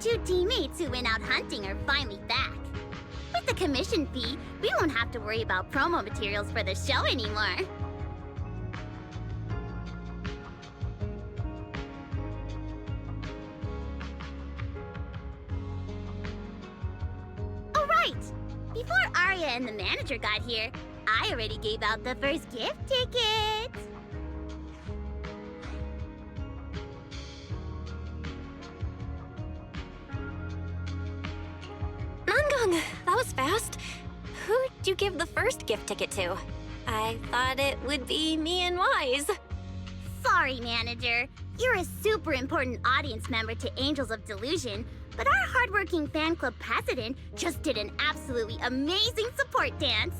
two teammates who went out hunting are finally back. With the commission fee, we won't have to worry about promo materials for the show anymore. Oh, right! Before Arya and the manager got here, I already gave out the first gift tickets. That was fast. Who'd you give the first gift ticket to? I thought it would be me and Wise. Sorry, manager. You're a super important audience member to Angels of Delusion, but our hardworking fan club president just did an absolutely amazing support dance.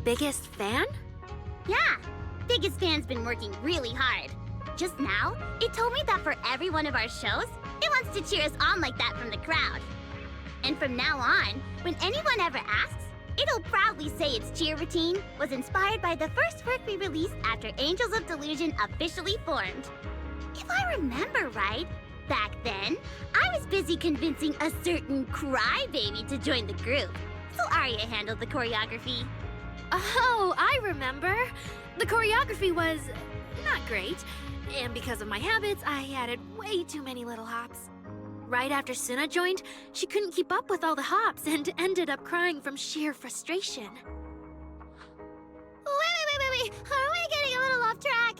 Biggest fan? Yeah, biggest fan's been working really hard. Just now, it told me that for every one of our shows, it wants to cheer us on like that from the crowd. And from now on, when anyone ever asks, it'll proudly say its cheer routine was inspired by the first work we released after Angels of Delusion officially formed. If I remember right, back then, I was busy convincing a certain crybaby to join the group, so Arya handled the choreography. Oh, I remember. The choreography was not great, and because of my habits, I added way too many little hops. Right after Suna joined, she couldn't keep up with all the hops and ended up crying from sheer frustration. Wait. Are we getting a little off track?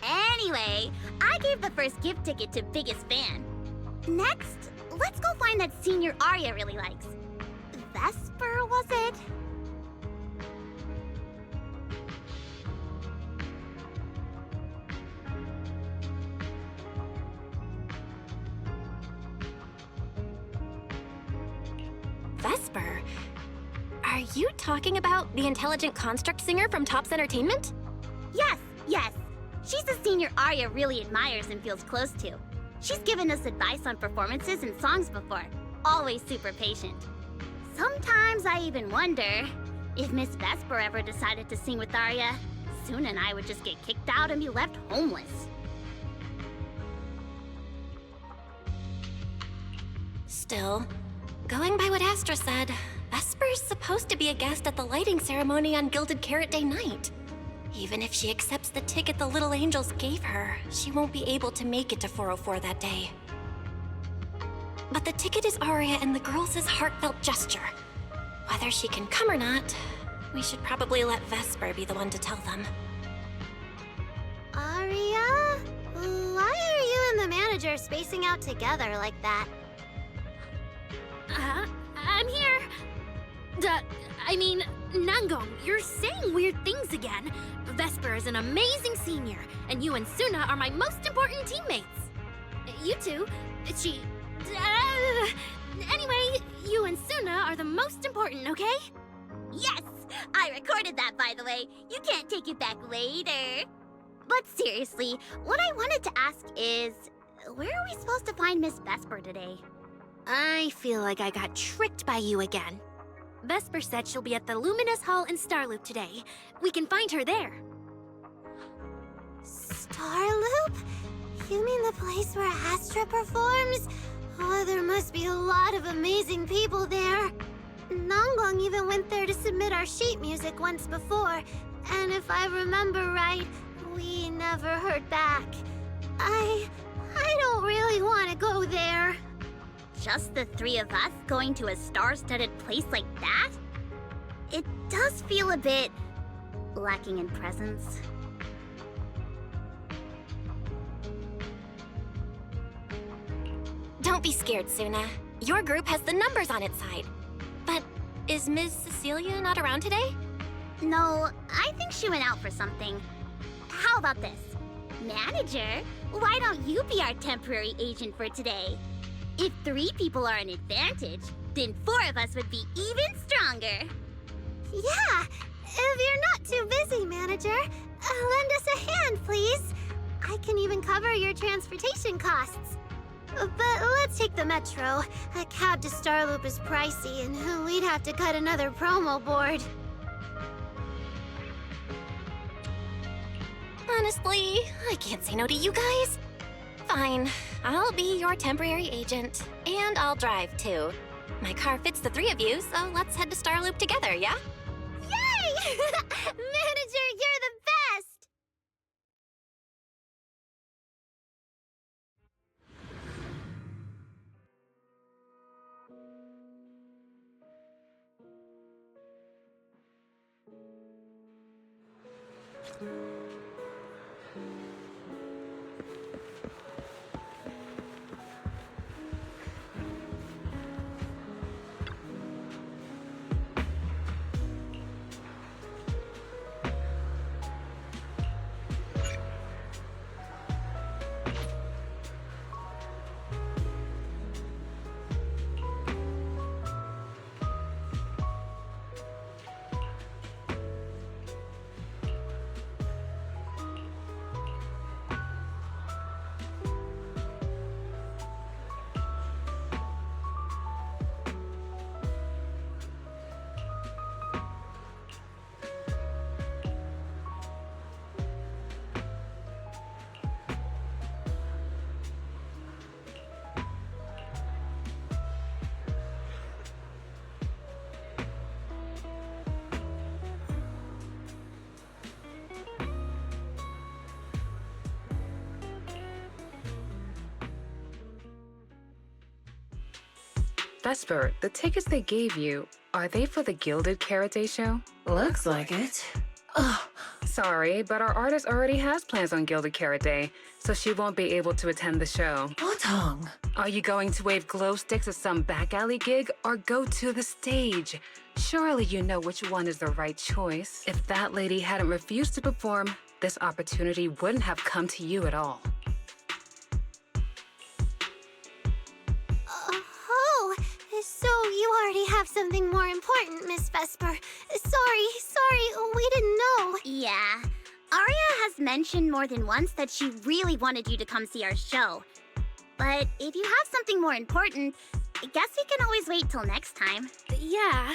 Anyway, I gave the first gift ticket to Biggest Fan. Next, let's go find that senior Arya really likes. Vesper, was it? Vesper? Are you talking about the intelligent construct singer from Topps Entertainment? Yes. She's the senior Arya really admires and feels close to. She's given us advice on performances and songs before. Always super patient. Sometimes I even wonder if Miss Vesper ever decided to sing with Arya, Suna and I would just get kicked out and be left homeless. Still, going by what Astra said, Vesper's supposed to be a guest at the lighting ceremony on Gilded Carrot Day night. Even if she accepts the ticket the Little Angels gave her, she won't be able to make it to 404 that day. But the ticket is Arya and the girls' heartfelt gesture. Whether she can come or not, we should probably let Vesper be the one to tell them. Arya? Why are you and the manager spacing out together like that? I'm here. Nangong, you're saying weird things again. Vesper is an amazing senior, and you and Suna are my most important teammates. You two, anyway, you and Suna are the most important, okay? Yes! I recorded that, by the way. You can't take it back later. But seriously, what I wanted to ask is, where are we supposed to find Miss Vesper today? I feel like I got tricked by you again. Vesper said she'll be at the Luminous Hall in Starloop today. We can find her there. Starloop? You mean the place where Astra performs? Oh, there must be a lot of amazing people there. Nangong even went there to submit our sheet music once before, and if I remember right, we never heard back. I don't really want to go there. Just the three of us going to a star-studded place like that? It does feel a bit lacking in presence. Don't be scared, Suna. Your group has the numbers on its side. But is Ms. Cecilia not around today? No, I think she went out for something. How about this? Manager, why don't you be our temporary agent for today? If 3 people are an advantage, then 4 of us would be even stronger. Yeah, if you're not too busy, manager, lend us a hand, please. I can even cover your transportation costs. But let's take the metro. A cab to Starloop is pricey, and we'd have to cut another promo board. Honestly, I can't say no to you guys. Fine, I'll be your temporary agent, and I'll drive too. My car fits the three of you, so let's head to Starloop together, yeah? Yay! Manager, you're the best! Vesper, the tickets they gave you, are they for the Gilded Carrot Day show? Looks like it. Ugh. Sorry, but our artist already has plans on Gilded Carrot Day, so she won't be able to attend the show. Otong. Are you going to wave glow sticks at some back alley gig or go to the stage? Surely you know which one is the right choice. If that lady hadn't refused to perform, this opportunity wouldn't have come to you at all. Oh, so you already have something more important, Miss Vesper. Sorry, we didn't know. Yeah. Aria has mentioned more than once that she really wanted you to come see our show. But if you have something more important, I guess we can always wait till next time. Yeah.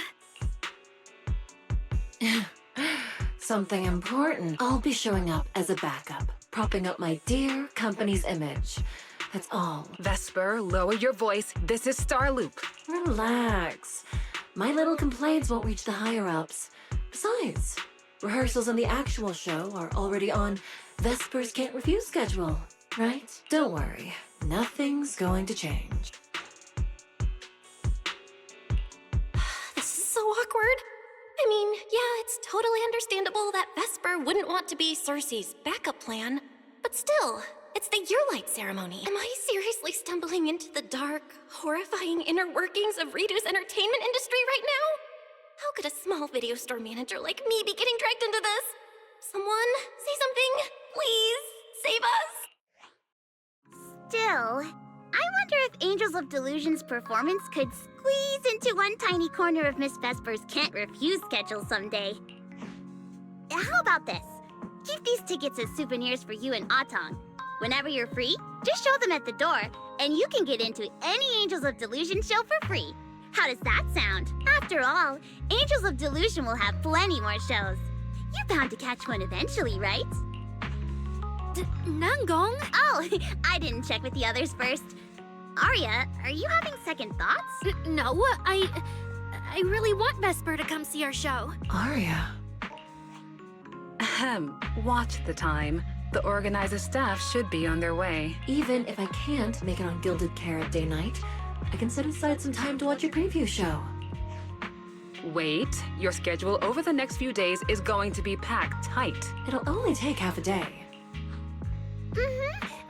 Something important. I'll be showing up as a backup, propping up my dear company's image. That's all. Vesper, lower your voice. This is Starloop. Relax. My little complaints won't reach the higher-ups. Besides, rehearsals and the actual show are already on Vesper's Can't Refuse schedule, right? Don't worry. Nothing's going to change. This is so awkward. I mean, yeah, it's totally understandable that Vesper wouldn't want to be Cersei's backup plan, but still, it's the Yearlight ceremony. Am I seriously stumbling into the dark, horrifying inner workings of Redo's entertainment industry right now? How could a small video store manager like me be getting dragged into this? Someone, say something. Please, save us. Still, I wonder if Angels of Delusion's performance could squeeze into one tiny corner of Miss Vesper's Can't Refuse schedule someday. How about this? Keep these tickets as souvenirs for you and Otong. Whenever you're free, just show them at the door, and you can get into any Angels of Delusion show for free. How does that sound? After all, Angels of Delusion will have plenty more shows. You're bound to catch one eventually, right? Nangong? Oh, I didn't check with the others first. Arya, are you having second thoughts? No, I really want Vesper to come see our show. Aria. Ahem. Watch the time. The organizer staff should be on their way. Even if I can't make it on Gilded Carrot Day night, I can set aside some time to watch your preview show. Wait, your schedule over the next few days is going to be packed tight. It'll only take half a day.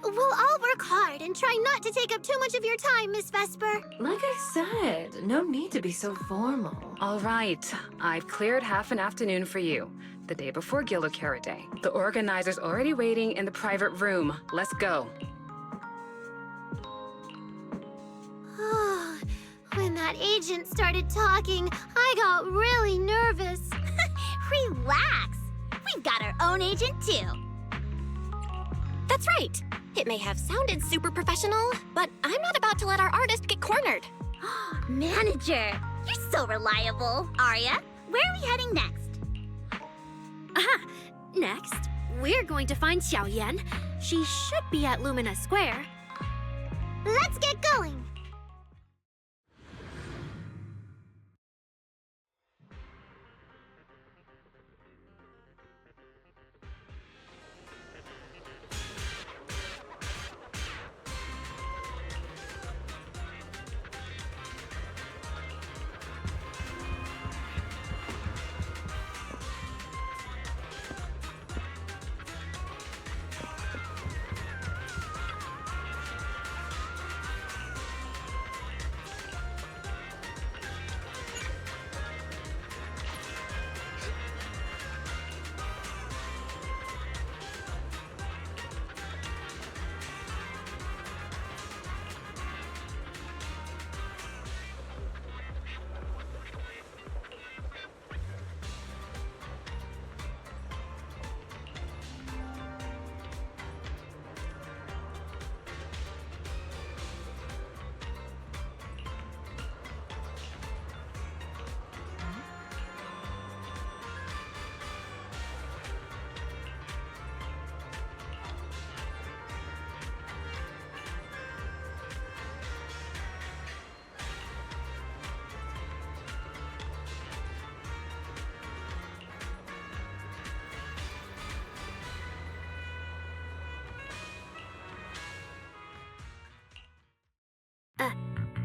We'll all work hard and try not to take up too much of your time, Miss Vesper. Like I said, no need to be so formal. All right, I've cleared half an afternoon for you. The day before Gilded Carrot Day. The organizer's already waiting in the private room. Let's go. When that agent started talking, I got really nervous. Relax. We've got our own agent, too. That's right. It may have sounded super professional, but I'm not about to let our artist get cornered. Manager, you're so reliable. Arya, where are we heading next? Aha! Next, we're going to find Xiaoyan. She should be at Lumina Square. Let's get going.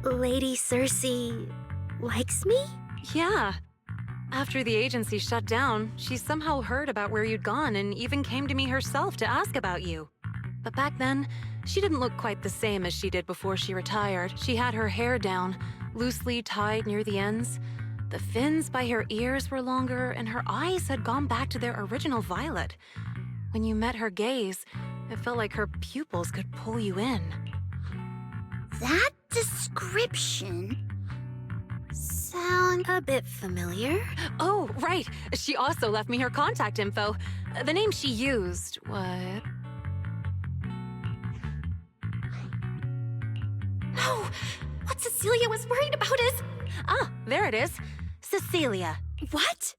Lady Cersei likes me? Yeah. After the agency shut down, she somehow heard about where you'd gone and even came to me herself to ask about you. But back then, she didn't look quite the same as she did before she retired. She had her hair down, loosely tied near the ends. The fins by her ears were longer, and her eyes had gone back to their original violet. When you met her gaze, it felt like her pupils could pull you in. That description Sound A bit familiar. Oh, right. She also left me her contact info. The name she used was... No! What Cecilia was worried about is... Ah, there it is. Cecilia. What?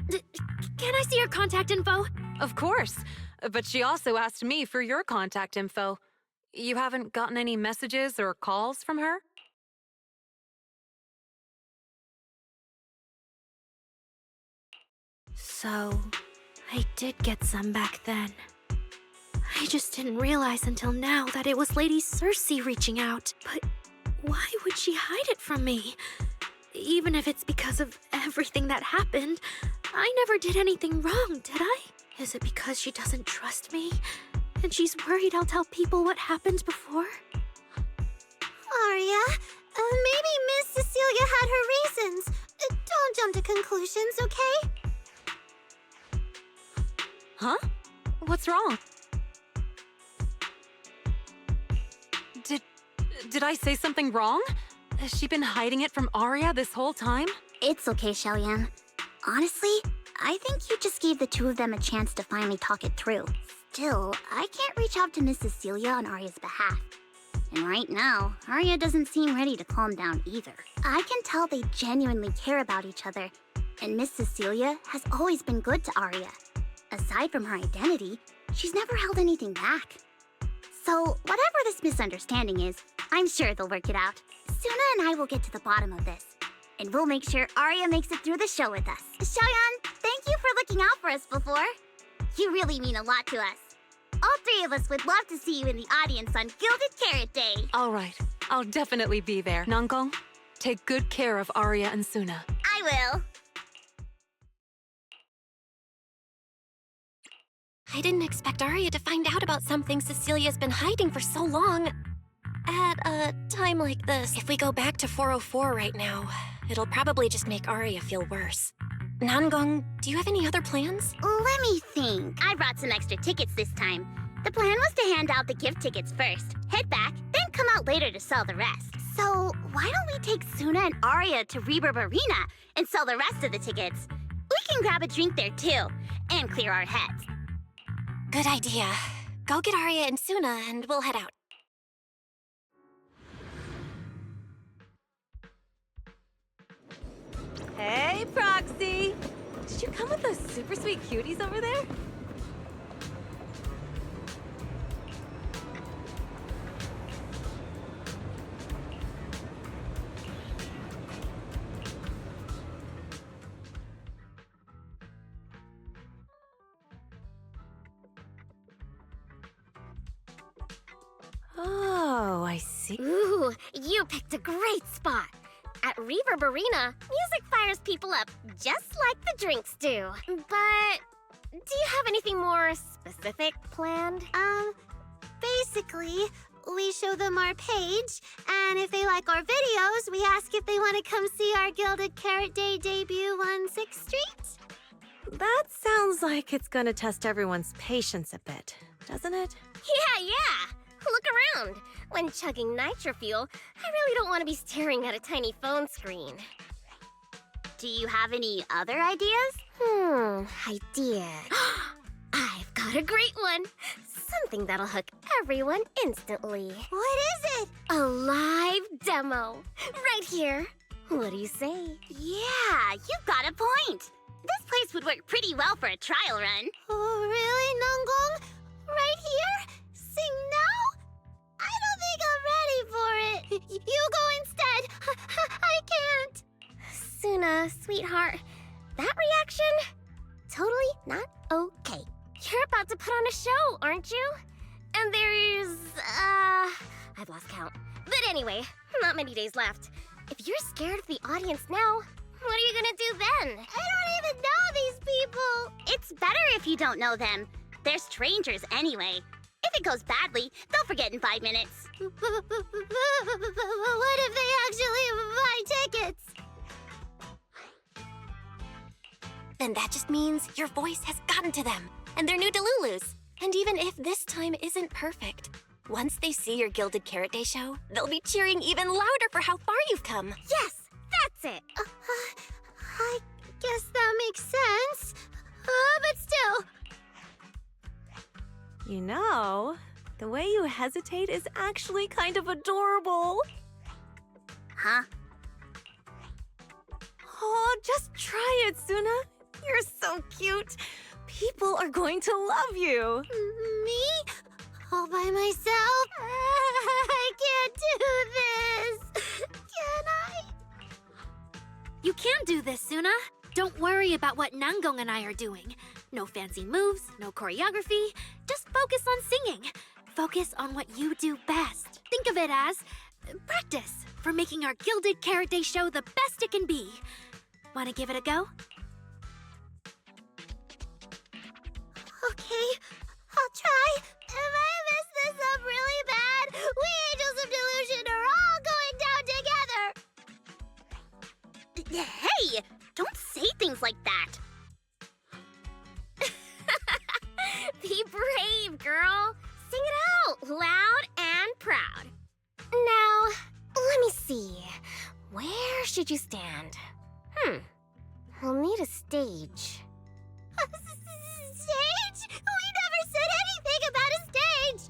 Can I see your contact info? Of course. But she also asked me for your contact info. You haven't gotten any messages or calls from her? So, I did get some back then. I just didn't realize until now that it was Lady Cersei reaching out. But why would she hide it from me? Even if it's because of everything that happened, I never did anything wrong, did I? Is it because she doesn't trust me? And she's worried I'll tell people what happened before? Arya, maybe Miss Cecilia had her reasons. Don't jump to conclusions, okay? Huh? What's wrong? Did I say something wrong? Has she been hiding it from Arya this whole time? It's okay, Xiaoyan. Honestly, I think you just gave the two of them a chance to finally talk it through. Still, I can't reach out to Miss Cecilia on Arya's behalf. And right now, Arya doesn't seem ready to calm down either. I can tell they genuinely care about each other, and Miss Cecilia has always been good to Arya. Aside from her identity, she's never held anything back. So, whatever this misunderstanding is, I'm sure they'll work it out. Suna and I will get to the bottom of this. And we'll make sure Arya makes it through the show with us. Xiaoyan, thank you for looking out for us before. You really mean a lot to us. All three of us would love to see you in the audience on Gilded Carrot Day. All right. I'll definitely be there. Nangong, take good care of Arya and Suna. I will. I didn't expect Arya to find out about something Cecilia's been hiding for so long. At a time like this, if we go back to 404 right now, it'll probably just make Arya feel worse. Nangong, do you have any other plans? Let me think. I brought some extra tickets this time. The plan was to hand out the gift tickets first, head back, then come out later to sell the rest. So why don't we take Suna and Arya to Reverb Arena and sell the rest of the tickets? We can grab a drink there too, and clear our heads. Good idea. Go get Arya and Suna, and we'll head out. Hey, Proxy! Did you come with those super sweet cuties over there? Oh, I see. Ooh, you picked a great spot. At Reverb Arena, music fires people up just like the drinks do. But do you have anything more specific planned? Basically, we show them our page, and if they like our videos, we ask if they want to come see our Gilded Carrot Day debut on 6th Street. That sounds like it's gonna test everyone's patience a bit, doesn't it? Yeah. Look around. When chugging nitro fuel, I really don't want to be staring at a tiny phone screen. Do you have any other ideas? Idea. I've got a great one. Something that'll hook everyone instantly. What is it? A live demo. Right here. What do you say? Yeah, you've got a point. This place would work pretty well for a trial run. Oh, really, Nangong? Right here? Sing now? I don't think I'm ready for it. You go instead. I can't. Suna, sweetheart, that reaction? Totally not okay. You're about to put on a show, aren't you? And there's, I've lost count. But anyway, not many days left. If you're scared of the audience now, what are you gonna do then? I don't even know these people. It's better if you don't know them. They're strangers anyway. If it goes badly, they'll forget in 5 minutes. What if they actually buy tickets? Then that just means your voice has gotten to them, and they're new Delulus. And even if this time isn't perfect, once they see your Gilded Carrot Day show, they'll be cheering even louder for how far you've come. Yes, that's it. I guess that makes sense. But still. You know, the way you hesitate is actually kind of adorable. Huh? Oh, just try it, Suna. You're so cute. People are going to love you. Me? All by myself? I can't do this. Can I? You can do this, Suna. Don't worry about what Nangong and I are doing. No fancy moves, no choreography. Just focus on singing. Focus on what you do best. Think of it as practice for making our Gilded Carrot Day show the best it can be. Want to give it a go? Okay, I'll try. If I mess this up really bad, we Angels of Delusion are all going down together. Hey, don't say things like that. Be brave, girl. Sing it out, loud and proud. Now, let me see. Where should you stand? We'll need a stage. Stage? We never said anything about a stage.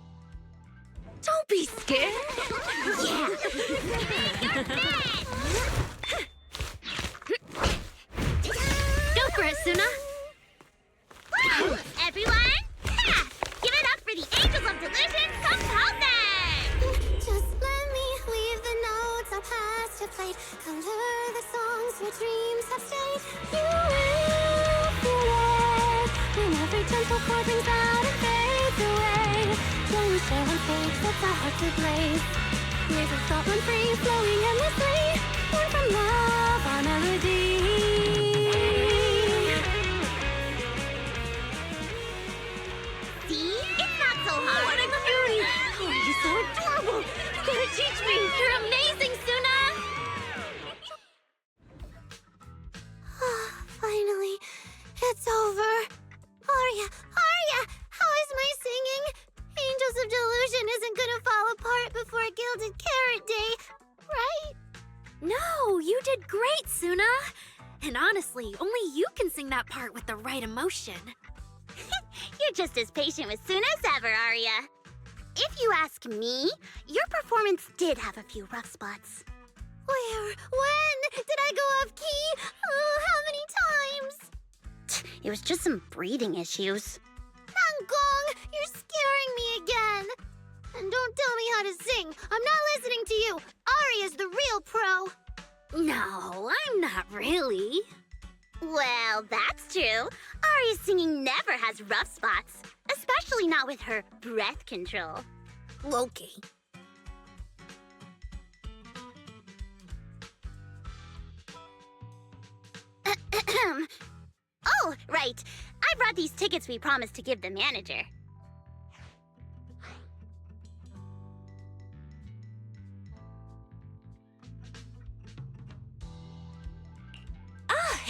Don't be scared. Go for it, Suna. Everyone, give it up for the Angels of Delusion Composers! Just let me leave the notes our past have played. Color the songs where dreams have stayed. You will feel it when every gentle chord rings out and fades away. When we share one stage, sets our heart to blaze. Waves of thought run free, flowing endlessly. Born from love, our melody. See? It's not so hard. What a cutie. Oh, you're so adorable. You gotta teach me. You're amazing, Suna! Finally, it's over. Arya, how is my singing? Angels of Delusion isn't gonna fall apart before Gilded Carrot Day, right? No, you did great, Suna. And honestly, only you can sing that part with the right emotion. You're You're just as patient with Suna as ever, Arya. If you ask me, your performance did have a few rough spots. Where? When? Did I go off key? Oh, how many times? It was just some breathing issues. Nangong, you're scaring me again. And don't tell me how to sing. I'm not listening to you. Arya's the real pro. No, I'm not really. Well, that's true. Arya's singing never has rough spots, especially not with her breath control. Okay. Oh, right. I brought these tickets we promised to give the manager.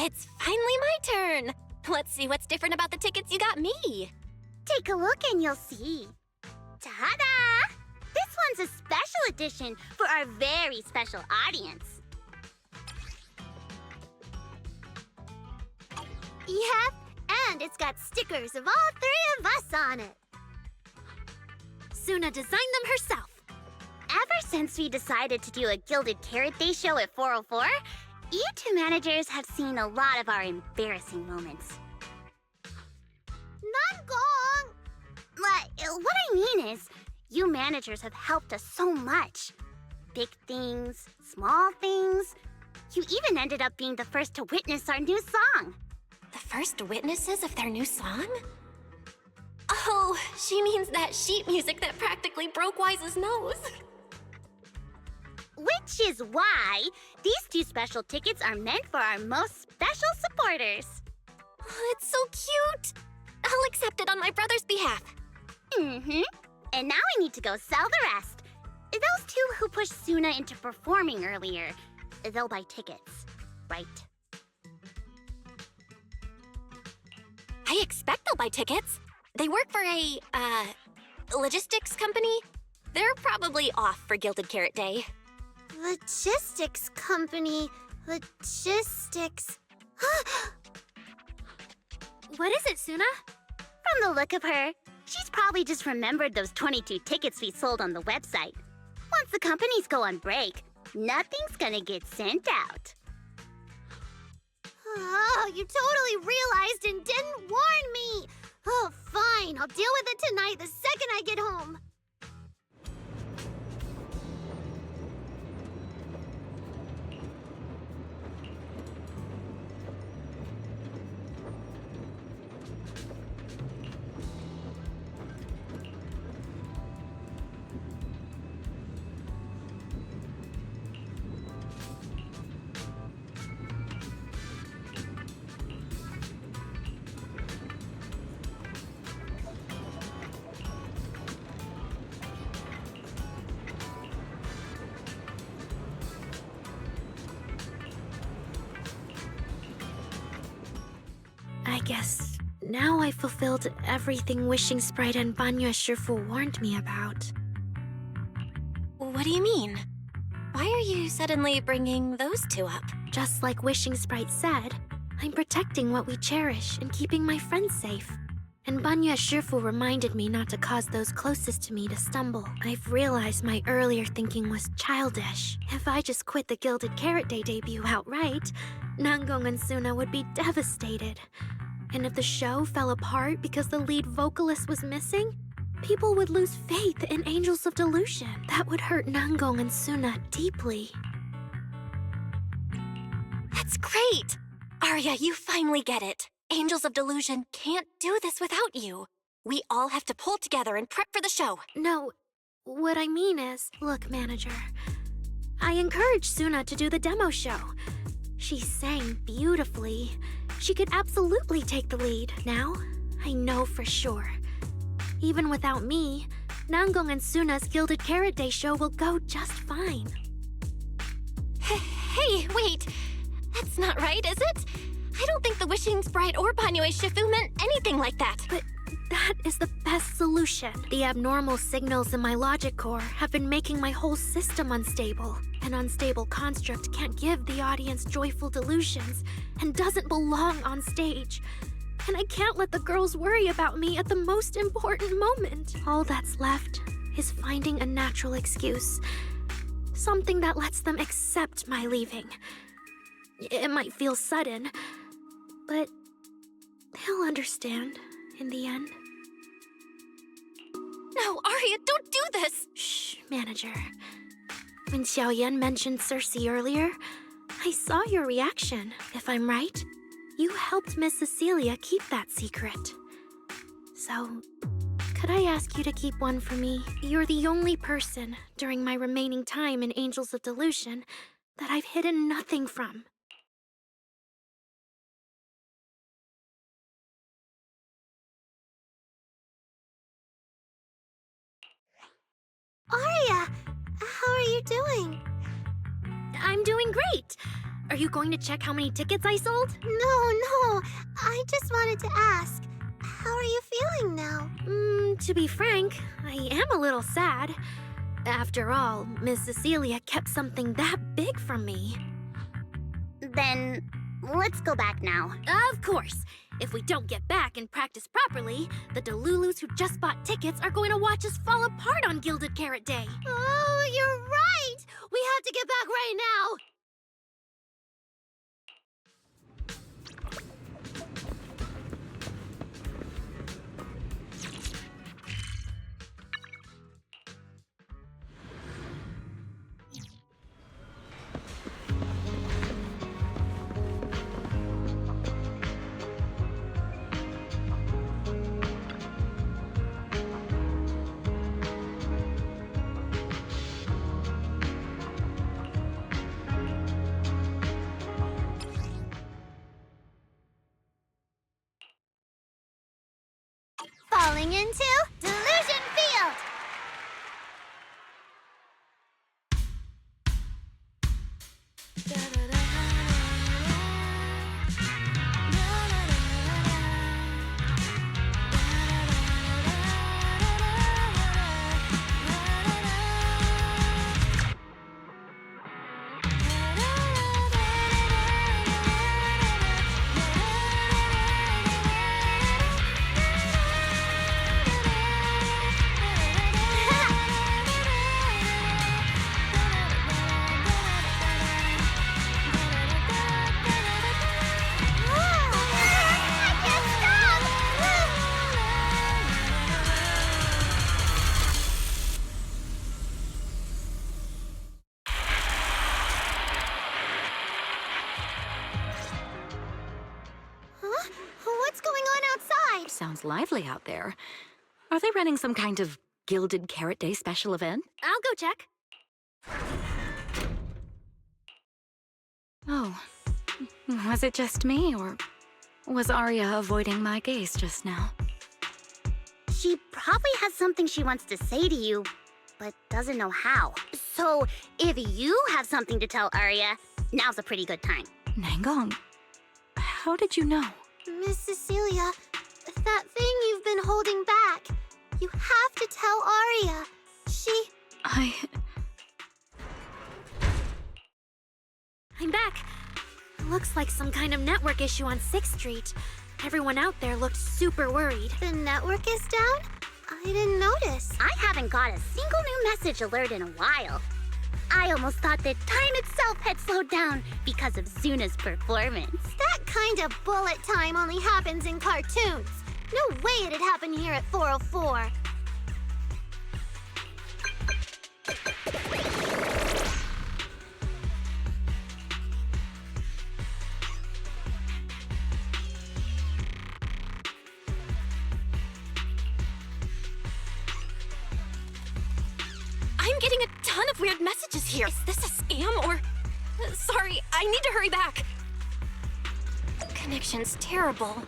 It's finally my turn. Let's see what's different about the tickets you got me. Take a look and you'll see. Ta-da! This one's a special edition for our very special audience. Yep, and it's got stickers of all three of us on it. Suna designed them herself. Ever since we decided to do a Gilded Carrot Day show at 404, you two managers have seen a lot of our embarrassing moments. Nangong! What I mean is, you managers have helped us so much. Big things, small things. You even ended up being the first to witness our new song. The first witnesses of their new song? Oh, she means that sheet music that practically broke Wise's nose. Which is why these two special tickets are meant for our most special supporters. Oh, it's so cute. I'll accept it on my brother's behalf. Mm-hmm. And now I need to go sell the rest. Those two who pushed Suna into performing earlier, they'll buy tickets, right? I expect they'll buy tickets. They work for a, logistics company. They're probably off for Gilded Carrot Day. Logistics company. Logistics. What is it, Suna? From the look of her, she's probably just remembered those 22 tickets we sold on the website. Once the companies go on break, nothing's gonna get sent out. Oh, you totally realized and didn't warn me. Oh, fine. I'll deal with it tonight the second I get home. I guess now I fulfilled everything Wishing Sprite and Banya Shifu warned me about. What do you mean? Why are you suddenly bringing those two up? Just like Wishing Sprite said, I'm protecting what we cherish and keeping my friends safe. And Banya Shifu reminded me not to cause those closest to me to stumble. I've realized my earlier thinking was childish. If I just quit the Gilded Carrot Day debut outright, Nangong and Suna would be devastated. And if the show fell apart because the lead vocalist was missing, people would lose faith in Angels of Delusion. That would hurt Nangong and Suna deeply. That's great! Arya, you finally get it. Angels of Delusion can't do this without you. We all have to pull together and prep for the show. No, what I mean is, look, manager, I encouraged Suna to do the demo show. She sang beautifully. She could absolutely take the lead. Now, I know for sure. Even without me, Nangong and Suna's Gilded Carrot Day show will go just fine. Hey, wait. That's not right, is it? I don't think the Wishing Sprite or Banyue Shifu meant anything like that. But that is the best solution. The abnormal signals in my logic core have been making my whole system unstable. An unstable construct can't give the audience joyful delusions and doesn't belong on stage. and I can't let the girls worry about me at the most important moment. All that's left is finding a natural excuse. Something that lets them accept my leaving. It might feel sudden, but they'll understand in the end. No, Arya, don't do this! Shh, manager. When Xiaoyan mentioned Cersei earlier, I saw your reaction. If I'm right, you helped Miss Cecilia keep that secret. So, could I ask you to keep one for me? You're the only person during my remaining time in Angels of Delusion that I've hidden nothing from. Arya, how are you doing? I'm doing great! Are you going to check how many tickets I sold? No, I just wanted to ask, how are you feeling now? To be frank, I am a little sad. After all, Miss Cecilia kept something that big from me. Then, let's go back now. Of course! If we don't get back and practice properly, the Delulus who just bought tickets are going to watch us fall apart on Gilded Carrot Day. Oh, you're right! We have to get back right now! Falling into Delusion Field! What's going on outside? Sounds lively out there. Are they running some kind of Gilded Carrot Day special event? I'll go check. Oh. Was it just me, or was Arya avoiding my gaze just now? She probably has something she wants to say to you, but doesn't know how. So, if you have something to tell Arya, now's a pretty good time. Nangong, how did you know? Miss Cecilia, that thing you've been holding back. You have to tell Arya. I'm back. Looks like some kind of network issue on 6th Street. Everyone out there looked super worried. The network is down? I didn't notice. I haven't got a single new message alert in a while. I almost thought that time itself had slowed down because of Zuna's performance. That kind of bullet time only happens in cartoons. No way it'd happen here at 404. I'm getting a ton of weird messages here. Is this a scam or... Sorry, I need to hurry back. Connection's terrible.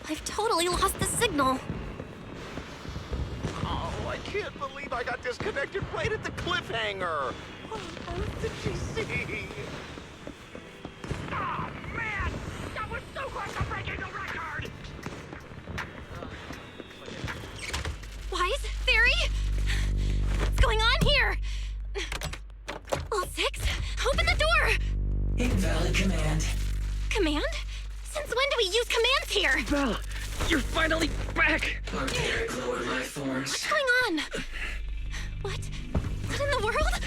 I've totally lost the signal. Oh, I can't believe I got disconnected right at the cliffhanger. What on earth did she see? Oh, man! That was so close to breaking the record! Wise? Fairy? What's going on here? All 6? Open the door! Invalid command. Command? Since when do we use commands here? Bella, You're finally back! Organic lower life forms. What's going on? What? What in the world?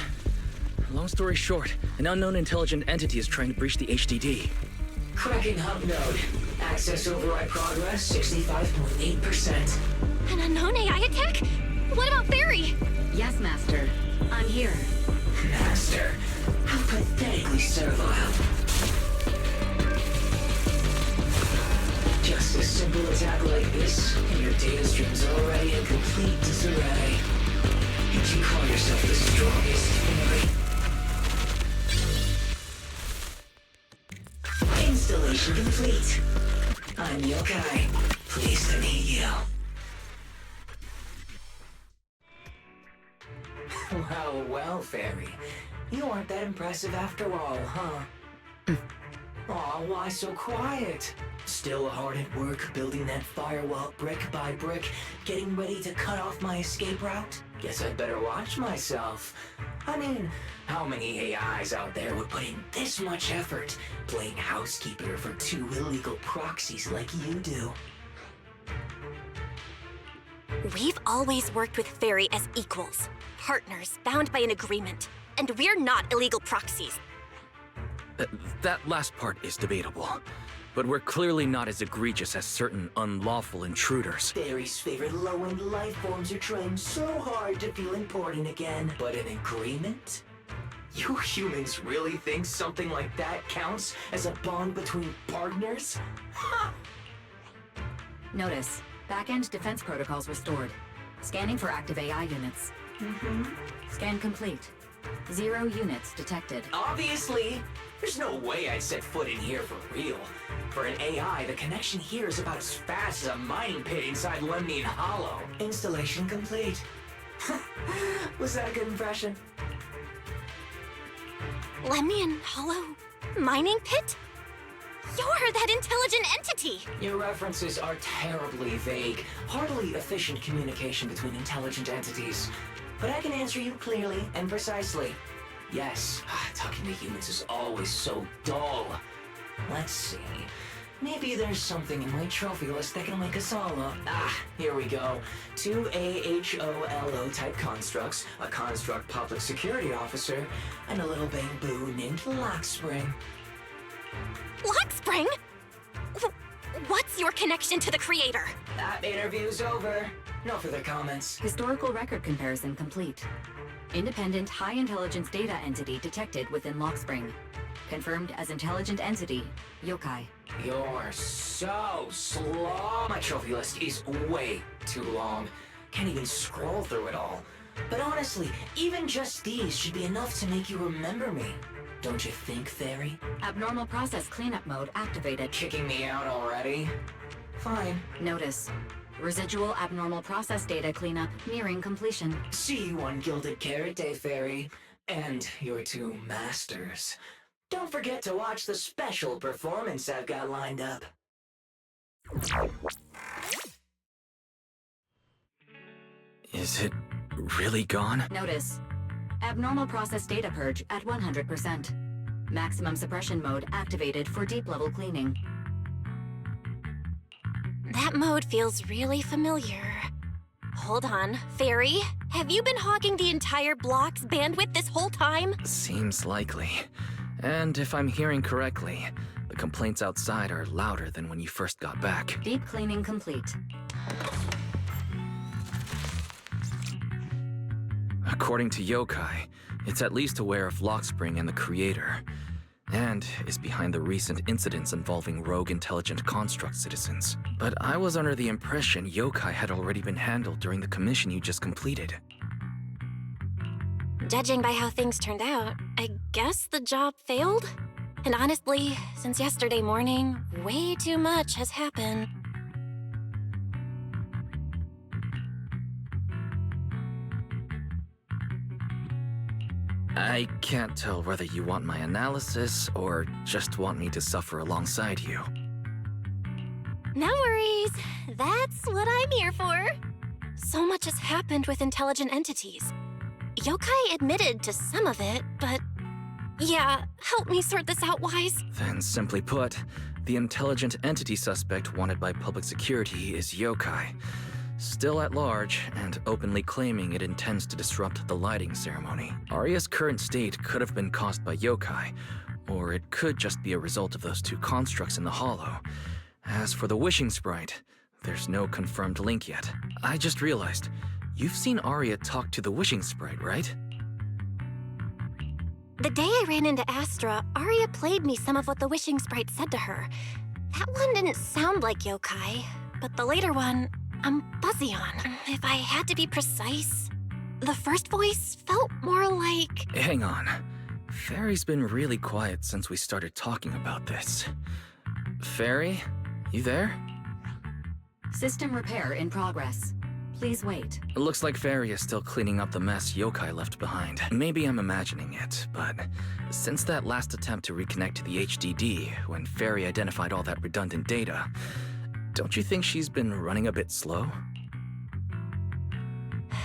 Long story short, an unknown intelligent entity is trying to breach the HDD. Cracking hub node. Access override progress 65.8%. An unknown AI attack? What about Barry? Yes, Master. I'm here. Master, how pathetically servile. Just a simple attack like this, and your data stream's already in complete disarray. And you call yourself the strongest fairy? Installation complete. I'm Yokai. Pleased to meet you. Well, well, Fairy. You aren't that impressive after all, huh? Aw, why so quiet? Still hard at work building that firewall brick by brick, getting ready to cut off my escape route? Guess I'd better watch myself. I mean, how many AIs out there would put in this much effort playing housekeeper for two illegal proxies like you do? We've always worked with Fairy as equals, partners bound by an agreement, and we're not illegal proxies. That last part is debatable, but we're clearly not as egregious as certain unlawful intruders. Fairy's favorite low-end life forms are trying so hard to feel important again. But an agreement? You humans really think something like that counts as a bond between partners? Ha! Notice. Back-end defense protocols restored. Scanning for active AI units. Scan complete. 0 units detected. Obviously! There's no way I'd set foot in here for real. For an AI, the connection here is about as fast as a mining pit inside Lemnian Hollow. Installation complete. Was that a good impression? Lemnian Hollow? Mining pit? You're that intelligent entity! Your references are terribly vague. Hardly efficient communication between intelligent entities. But I can answer you clearly and precisely. Yes, talking to humans is always so dull. Let's see. Maybe there's something in my trophy list that can wake us all up. Here we go. 2 AHOLO type constructs, a construct public security officer, and a little bamboo named Lockspring. Lockspring? What's your connection to the creator? That interview's over. No further comments. Historical record comparison complete. Independent high-intelligence data entity detected within Lockspring. Confirmed as intelligent entity, Yokai. You're so slow. My trophy list is way too long. Can't even scroll through it all. But honestly, even just these should be enough to make you remember me. Don't you think, Fairy? Abnormal process cleanup mode activated. Kicking me out already? Fine. Notice. Residual abnormal process data cleanup nearing completion. See you on Gilded Carrot Day, Fairy. And your 2 masters. Don't forget to watch the special performance I've got lined up. Is it really gone? Notice. Abnormal process data purge at 100%. Maximum suppression mode activated for deep-level cleaning. That mode feels really familiar. Hold on, Fairy, have you been hogging the entire block's bandwidth this whole time? Seems likely. And if I'm hearing correctly, the complaints outside are louder than when you first got back. Deep cleaning complete. According to Yokai, it's at least aware of Lockspring and the Creator, and is behind the recent incidents involving rogue intelligent construct citizens. But I was under the impression Yokai had already been handled during the commission you just completed. Judging by how things turned out, I guess the job failed? And honestly, since yesterday morning, way too much has happened. I can't tell whether you want my analysis or just want me to suffer alongside you. No worries. That's what I'm here for. So much has happened with intelligent entities. Yokai admitted to some of it, but... Yeah, help me sort this out, Wise. Then simply put, The intelligent entity suspect wanted by public security is Yokai, still at large and openly claiming it intends to disrupt the lighting ceremony. Arya's current state could have been caused by Yokai, or it could just be a result of those two constructs in the hollow. As for the wishing sprite, there's no confirmed link yet. I just realized, you've seen Arya talk to the wishing sprite, right? The day I ran into Astra, Arya played me some of what the wishing sprite said to her. That one didn't sound like Yokai, but the later one, I'm fuzzy on. If I had to be precise, the first voice felt more like... Hang on. Fairy's been really quiet since we started talking about this. Fairy, you there? System repair in progress. Please wait. It looks like Fairy is still cleaning up the mess Yokai left behind. Maybe I'm imagining it, but since that last attempt to reconnect to the HDD, when Fairy identified all that redundant data, don't you think she's been running a bit slow?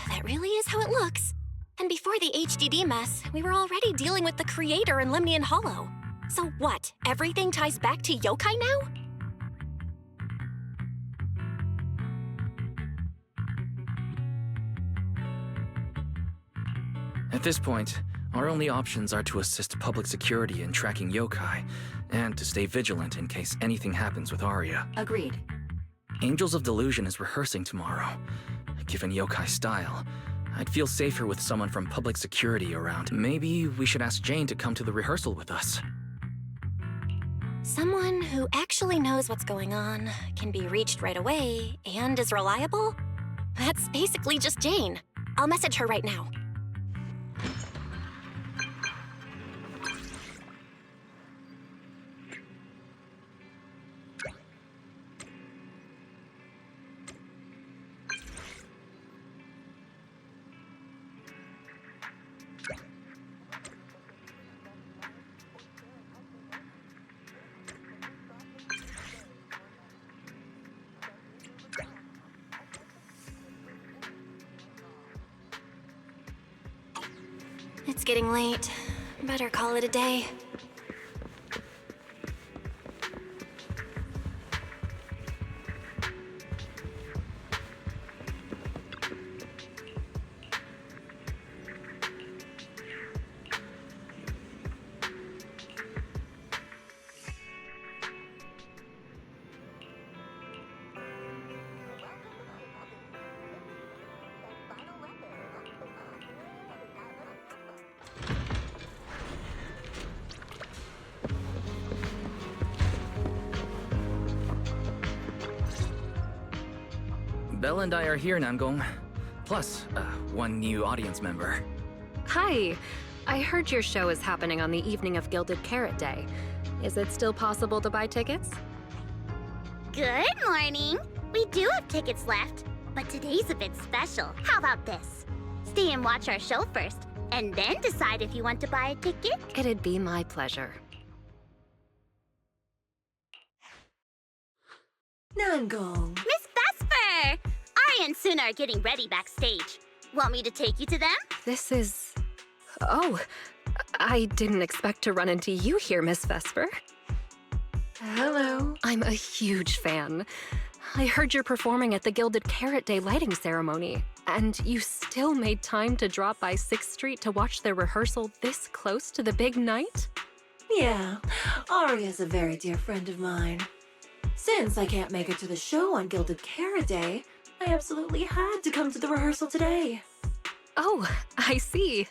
That really is how it looks. And before the HDD mess, we were already dealing with the Creator in Lemnian Hollow. So what, everything ties back to Yokai now? At this point, our only options are to assist public security in tracking Yokai, and to stay vigilant in case anything happens with Arya. Agreed. Angels of Delusion is rehearsing tomorrow. Given Yokai's style, I'd feel safer with someone from public security around. Maybe we should ask Jane to come to the rehearsal with us. Someone who actually knows what's going on, can be reached right away, and is reliable? That's basically just Jane. I'll message her right now. It's getting late. Better call it a day. Belle and I are here, Namgong. Plus, one new audience member. Hi. I heard your show is happening on the evening of Gilded Carrot Day. Is it still possible to buy tickets? Good morning. We do have tickets left, but today's a bit special. How about this? Stay and watch our show first, and then decide if you want to buy a ticket. It'd be my pleasure. Nangong. Miss Vesper! Arya and Suna are getting ready backstage. Want me to take you to them? This is... Oh, I didn't expect to run into you here, Miss Vesper. Hello. I'm a huge fan. I heard you're performing at the Gilded Carrot Day lighting ceremony, and you still made time to drop by 6th Street to watch their rehearsal this close to the big night? Yeah, Arya's a very dear friend of mine. Since I can't make it to the show on Gilded Carrot Day, I absolutely had to come to the rehearsal today. Oh, I see.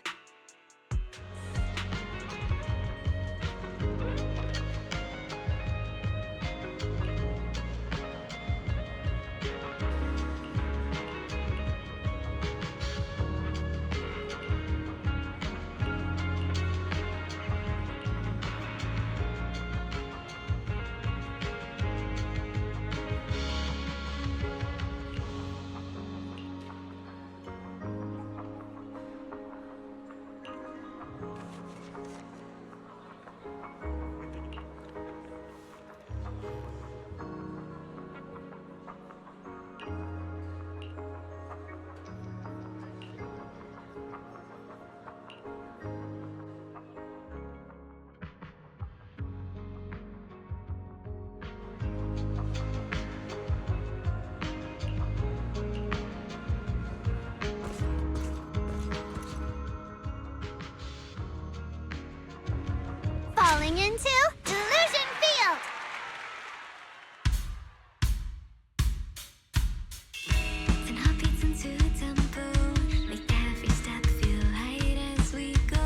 falling into Delusion Field! Ten heartbeats into a tempo, make every step feel light as we go.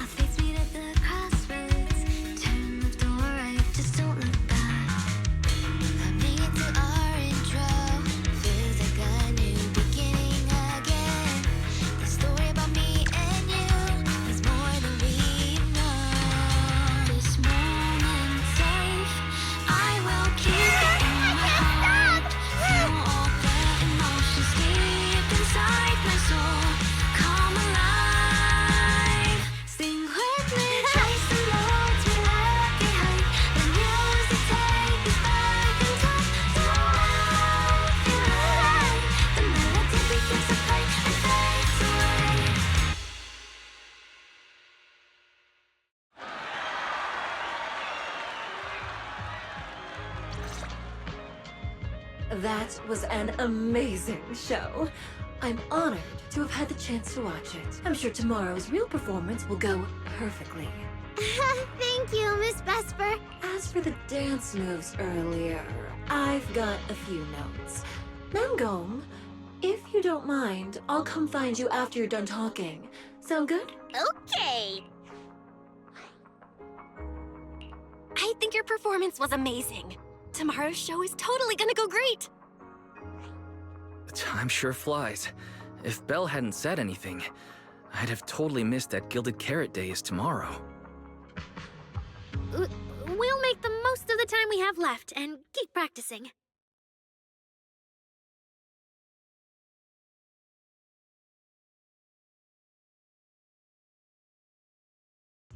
Our fates meet at the crossroads, turn left or right, just don't look back. Coming into our intro, feels like a new beginning again. The story about me and you is more than we know. This moment's safe, I will keep it in my heart. Feel all the emotions deep inside my soul come alive. Sing with me, chase the roads we left behind. The music take us back in time. Don't feel right. The melody begins to play and fades away. That was an amazing show. I'm honored to have had the chance to watch it. I'm sure tomorrow's real performance will go perfectly. Thank you, Miss Vesper. As for the dance moves earlier, I've got a few notes. Nangong, if you don't mind, I'll come find you after you're done talking. Sound good? Okay. I think your performance was amazing. Tomorrow's show is totally gonna go great. Time sure flies. If Belle hadn't said anything, I'd have totally missed that Gilded Carrot Day is tomorrow. We'll make the most of the time we have left and keep practicing.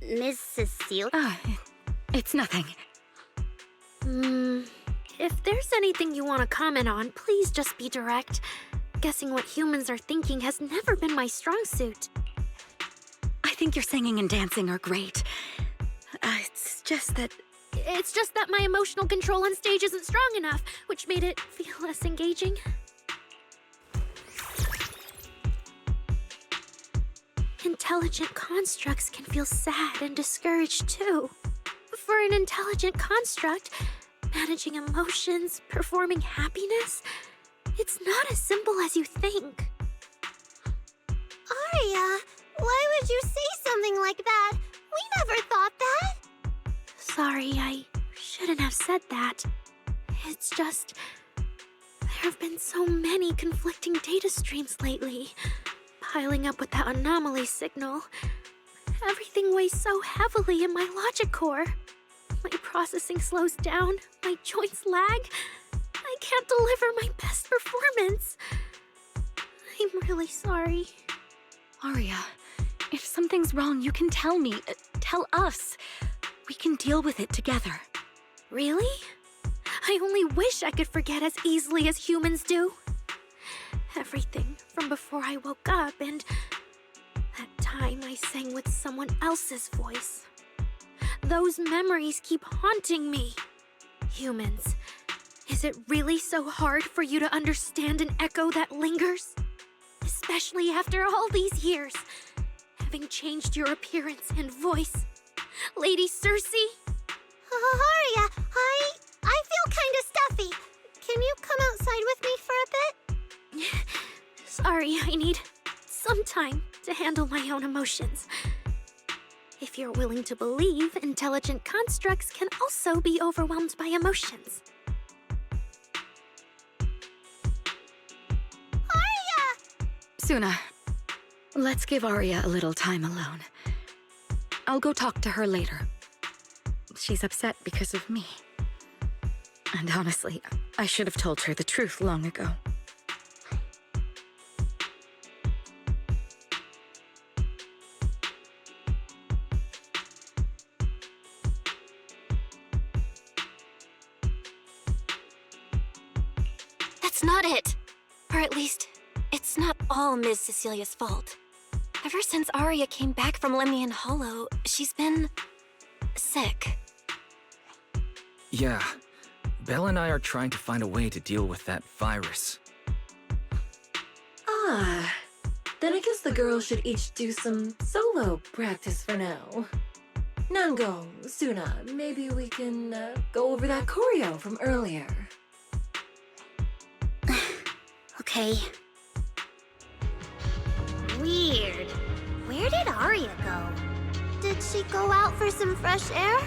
Miss Cecile? It's nothing. If there's anything you want to comment on, please just be direct. Guessing what humans are thinking has never been my strong suit. I think your singing and dancing are great. It's just that... It's just that my emotional control on stage isn't strong enough, which made it feel less engaging. Intelligent constructs can feel sad and discouraged too. For an intelligent construct, managing emotions, performing happiness, it's not as simple as you think. Arya, why would you say something like that? We never thought that. Sorry, I shouldn't have said that. It's just... there have been so many conflicting data streams lately, piling up with that anomaly signal. Everything weighs so heavily in my logic core. My processing slows down, my joints lag. I can't deliver my best performance. I'm really sorry. Arya, if something's wrong, you can tell me. Tell us. We can deal with it together. Really? I only wish I could forget as easily as humans do. Everything from before I woke up and that time I sang with someone else's voice. Those memories keep haunting me. Humans, is it really so hard for you to understand an echo that lingers? Especially after all these years, having changed your appearance and voice. Lady Cersei? Arya, I feel kind of stuffy. Can you come outside with me for a bit? Sorry, I need some time to handle my own emotions. If you're willing to believe, intelligent constructs can also be overwhelmed by emotions. Arya! Suna, let's give Arya a little time alone. I'll go talk to her later. She's upset because of me. And honestly, I should have told her the truth long ago. That's not it. Or at least, it's not all Ms. Cecilia's fault. Ever since Arya came back from Lemnian Hollow, she's been... sick. Yeah. Belle and I are trying to find a way to deal with that virus. Then I guess the girls should each do some solo practice for now. Nango, Suna, maybe we can go over that choreo from earlier. Okay. Weird. Where did Arya go? Did she go out for some fresh air?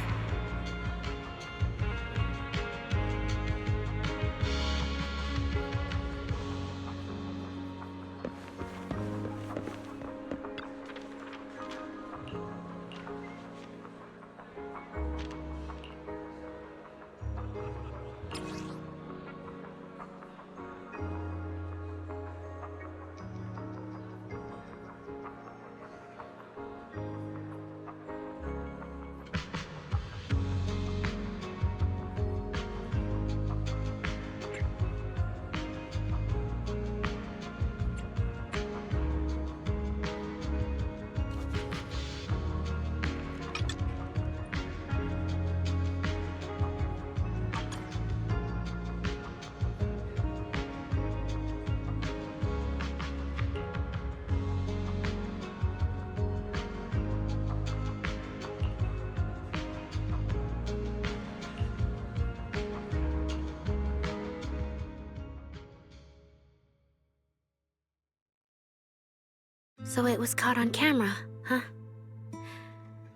So it was caught on camera, huh?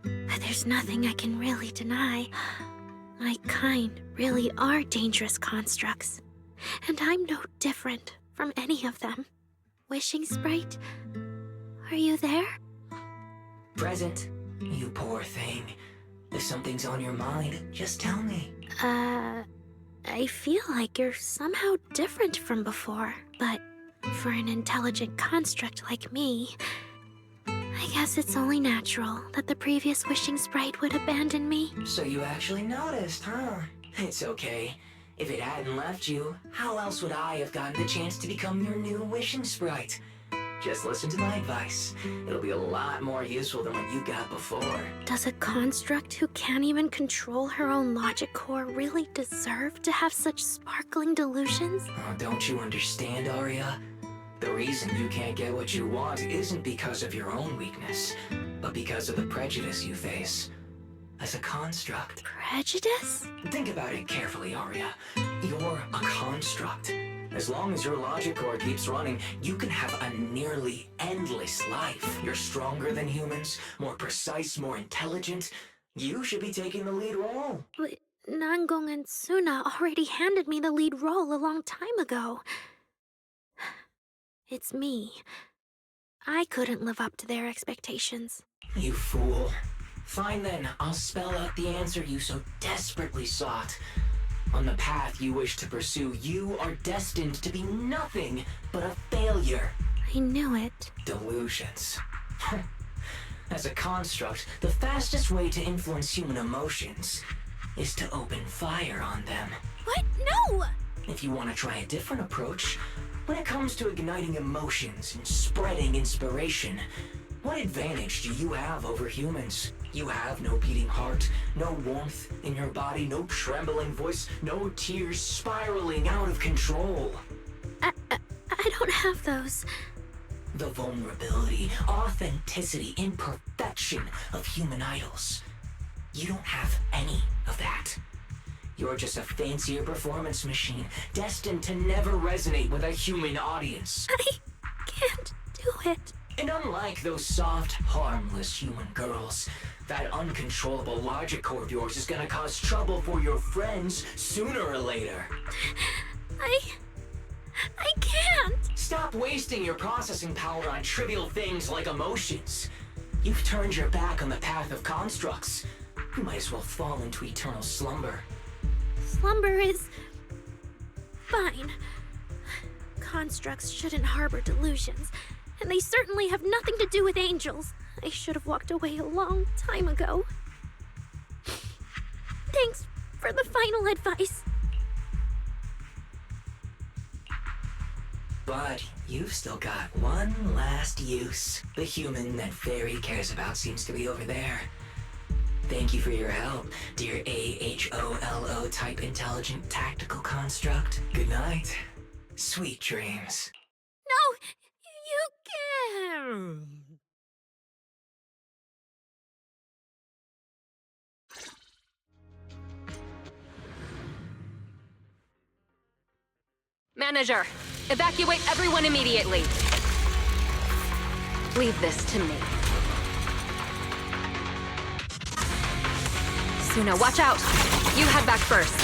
But there's nothing I can really deny. My kind really are dangerous constructs. And I'm no different from any of them. Wishing Sprite, are you there? Present. You poor thing. If something's on your mind, just tell me. I feel like you're somehow different from before, but for an intelligent construct like me, I guess it's only natural that the previous Wishing Sprite would abandon me. So you actually noticed, huh? It's okay. If it hadn't left you, how else would I have gotten the chance to become your new Wishing Sprite? Just listen to my advice. It'll be a lot more useful than what you got before. Does a construct who can't even control her own logic core really deserve to have such sparkling delusions? Oh, don't you understand, Arya? The reason you can't get what you want isn't because of your own weakness, but because of the prejudice you face. As a construct. Prejudice? Think about it carefully, Arya. You're a construct. As long as your logic core keeps running, you can have a nearly endless life. You're stronger than humans, more precise, more intelligent. You should be taking the lead role. But Nangong and Suna already handed me the lead role a long time ago. It's me. I couldn't live up to their expectations. You fool. Fine then, I'll spell out the answer you so desperately sought. On the path you wish to pursue, you are destined to be nothing but a failure. I knew it. Delusions. As a construct, the fastest way to influence human emotions is to open fire on them. What? No! If you want to try a different approach, when it comes to igniting emotions and spreading inspiration, what advantage do you have over humans? You have no beating heart, no warmth in your body, no trembling voice, no tears spiraling out of control. I don't have those. The vulnerability, authenticity, imperfection of human idols. You don't have any of that. You're just a fancier performance machine, destined to never resonate with a human audience. I can't do it. And unlike those soft, harmless human girls, that uncontrollable logic core of yours is gonna cause trouble for your friends sooner or later. I can't. Stop wasting your processing power on trivial things like emotions. You've turned your back on the path of constructs. You might as well fall into eternal slumber. Slumber is fine. Constructs shouldn't harbor delusions, and they certainly have nothing to do with angels. I should have walked away a long time ago. Thanks for the final advice. But you've still got one last use. The human that Fairy cares about seems to be over there. Thank you for your help, dear AHOLO type intelligent tactical construct. Good night. Sweet dreams. No, you can't. Manager, evacuate everyone immediately. Leave this to me. Suna, watch out! You head back first.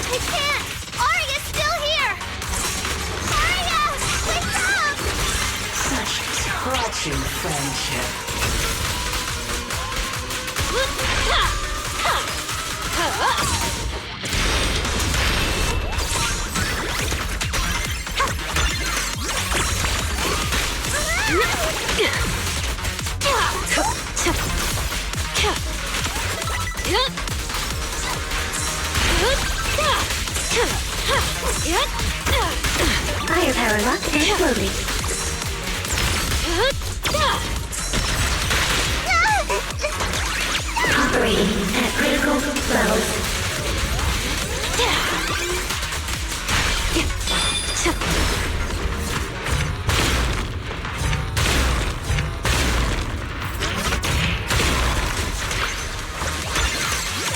I can't! Arya's still here! Arya! Wake up! Such touching friendship. Firepower locked and floating. Operating at critical levels.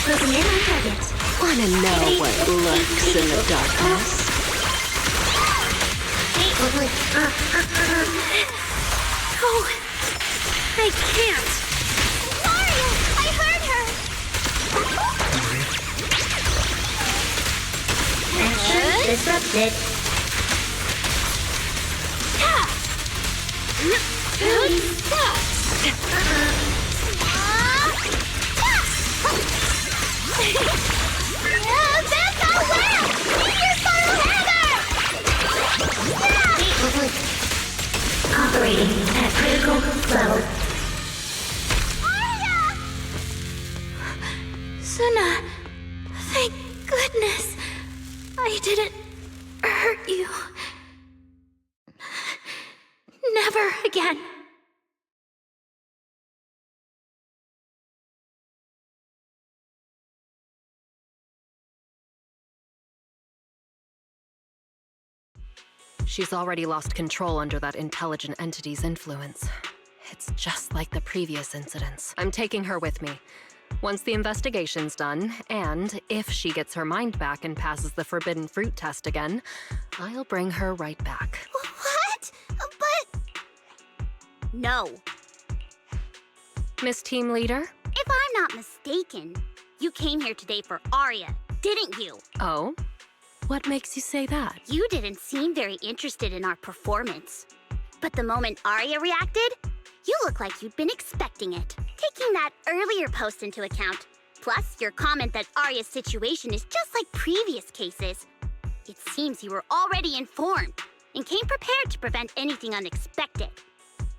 Closing in on target. Wanna know what lurks in the darkness? Oh, I can't. Arya! I heard her! Action disrupted. Becca, where? Keep your son together! Operating at critical level. Arya! Suna, thank goodness I didn't hurt you. Never again. She's already lost control under that intelligent entity's influence. It's just like the previous incidents. I'm taking her with me. Once the investigation's done, and if she gets her mind back and passes the forbidden fruit test again, I'll bring her right back. What? But... No. Miss Team Leader? If I'm not mistaken, you came here today for Arya, didn't you? Oh? What makes you say that? You didn't seem very interested in our performance. But the moment Arya reacted, you look like you'd been expecting it. Taking that earlier post into account, plus your comment that Arya's situation is just like previous cases, it seems you were already informed and came prepared to prevent anything unexpected.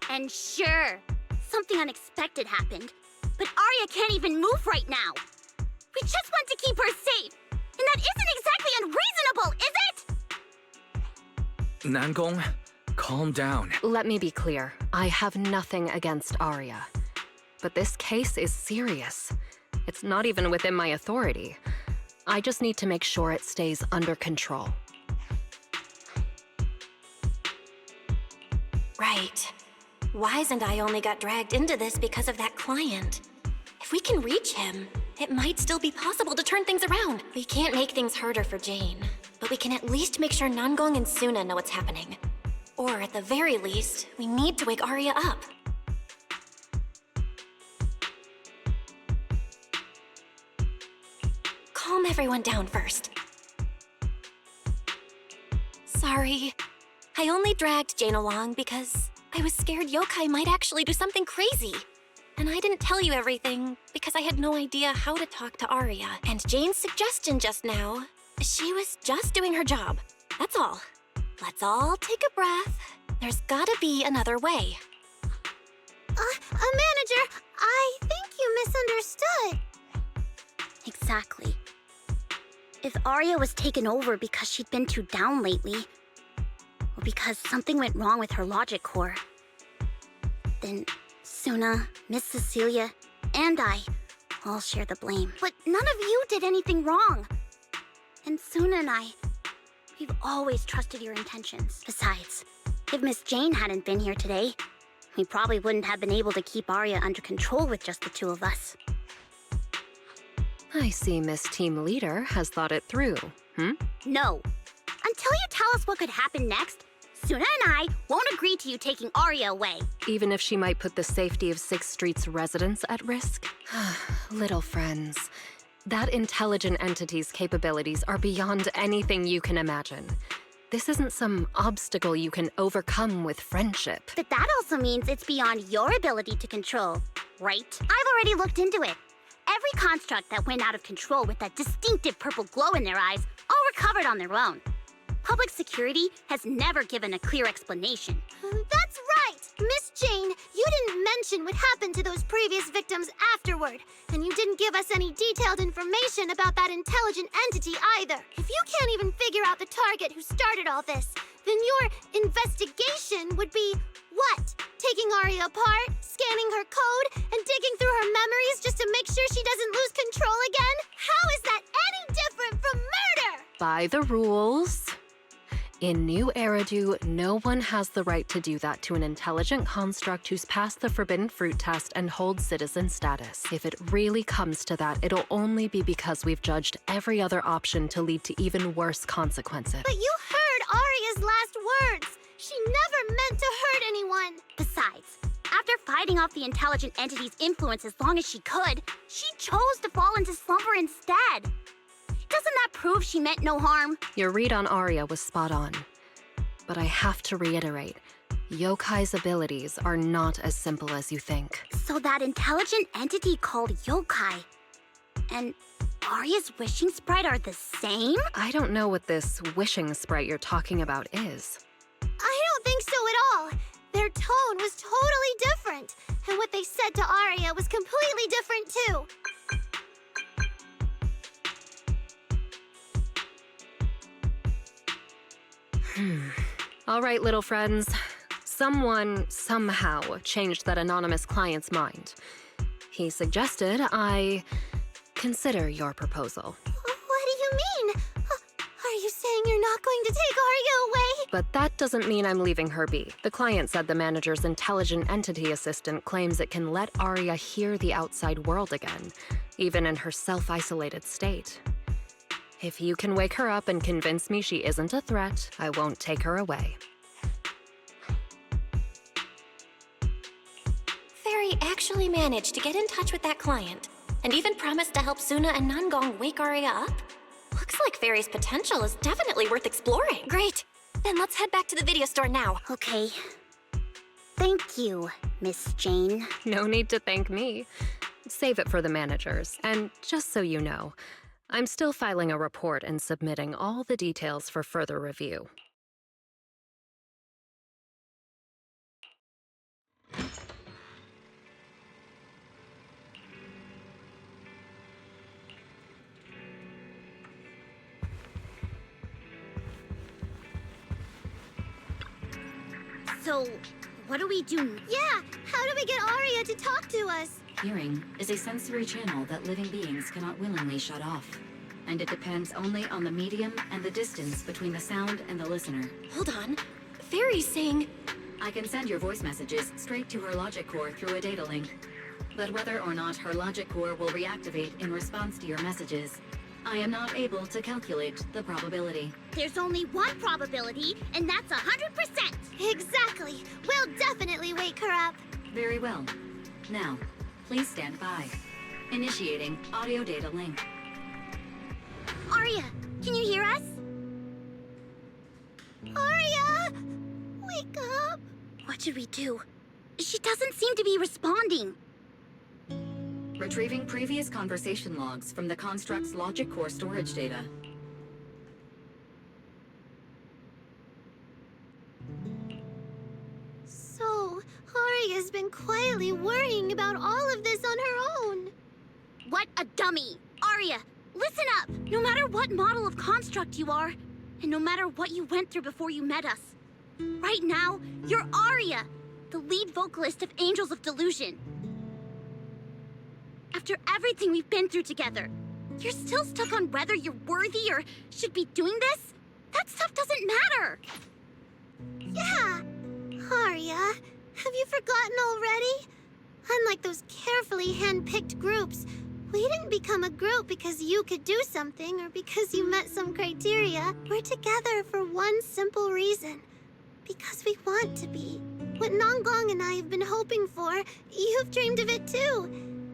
And sure, something unexpected happened, but Arya can't even move right now. We just want to keep her safe, and that isn't exactly unreasonable, is it? Nangong, calm down. Let me be clear. I have nothing against Arya. But this case is serious. It's not even within my authority. I just need to make sure it stays under control. Right. Wise and I only got dragged into this because of that client. If we can reach him, it might still be possible to turn things around. We can't make things harder for Jane, but we can at least make sure Nangong and Suna know what's happening. Or at the very least, we need to wake Arya up. Calm everyone down first. Sorry. I only dragged Jane along because I was scared yokai might actually do something crazy. And I didn't tell you everything because I had no idea how to talk to Arya. And Jane's suggestion just now, she was just doing her job. That's all. Let's all take a breath. There's gotta be another way. Manager, I think you misunderstood. Exactly. If Arya was taken over because she'd been too down lately, or because something went wrong with her logic core, then Suna, Miss Cecilia, and I all share the blame. But none of you did anything wrong. And Suna and I, we've always trusted your intentions. Besides, if Miss Jane hadn't been here today, we probably wouldn't have been able to keep Arya under control with just the two of us. I see Miss Team Leader has thought it through, No. Until you tell us what could happen next, Suna and I won't agree to you taking Arya away. Even if she might put the safety of 6th Street's residents at risk? Little friends, that intelligent entity's capabilities are beyond anything you can imagine. This isn't some obstacle you can overcome with friendship. But that also means it's beyond your ability to control, right? I've already looked into it. Every construct that went out of control with that distinctive purple glow in their eyes all recovered on their own. Public security has never given a clear explanation. That's right! Miss Jane, you didn't mention what happened to those previous victims afterward, and you didn't give us any detailed information about that intelligent entity either. If you can't even figure out the target who started all this, then your investigation would be what? Taking Arya apart, scanning her code, and digging through her memories just to make sure she doesn't lose control again? How is that any different from murder? By the rules. In New Eridu, no one has the right to do that to an intelligent construct who's passed the Forbidden Fruit test and holds citizen status. If it really comes to that, it'll only be because we've judged every other option to lead to even worse consequences. But you heard Arya's last words. She never meant to hurt anyone. Besides, after fighting off the intelligent entity's influence as long as she could, she chose to fall into slumber instead. Doesn't that prove she meant no harm? Your read on Arya was spot on. But I have to reiterate, Yokai's abilities are not as simple as you think. So that intelligent entity called Yokai and Arya's wishing sprite are the same? I don't know what this wishing sprite you're talking about is. I don't think so at all. Their tone was totally different, and what they said to Arya was completely different too. All right, little friends. Someone, somehow, changed that anonymous client's mind. He suggested I consider your proposal. What do you mean? Are you saying you're not going to take Arya away? But that doesn't mean I'm leaving her be. The client said the manager's intelligent entity assistant claims it can let Arya hear the outside world again, even in her self-isolated state. If you can wake her up and convince me she isn't a threat, I won't take her away. Fairy actually managed to get in touch with that client, and even promised to help Suna and Nangong wake Arya up? Looks like Fairy's potential is definitely worth exploring. Great. Then let's head back to the video store now. Okay. Thank you, Miss Jane. No need to thank me. Save it for the managers. And just so you know, I'm still filing a report and submitting all the details for further review. So, what do we do? Yeah, how do we get Arya to talk to us? Hearing is a sensory channel that living beings cannot willingly shut off, and it depends only on the medium and the distance between the sound and the listener. Hold on. Fairy's saying... I can send your voice messages straight to her logic core through a data link. But whether or not her logic core will reactivate in response to your messages, I am not able to calculate the probability. There's only one probability, and that's 100%! Exactly. We'll definitely wake her up. Very well. Now, please stand by. Initiating audio data link. Arya, can you hear us? Arya! Wake up! What should we do? She doesn't seem to be responding. Retrieving previous conversation logs from the construct's logic core storage data. So, Arya's been quietly worrying about all of this on her own. What a dummy! Arya, listen up! No matter what model of construct you are, and no matter what you went through before you met us, right now, you're Arya, the lead vocalist of Angels of Delusion. After everything we've been through together, you're still stuck on whether you're worthy or should be doing this? That stuff doesn't matter! Yeah! Arya, have you forgotten already? Unlike those carefully hand-picked groups, We didn't become a group because you could do something or because you met some criteria. We're together for one simple reason. Because we want to be. What Nonggong and I have been hoping for, you've dreamed of it too.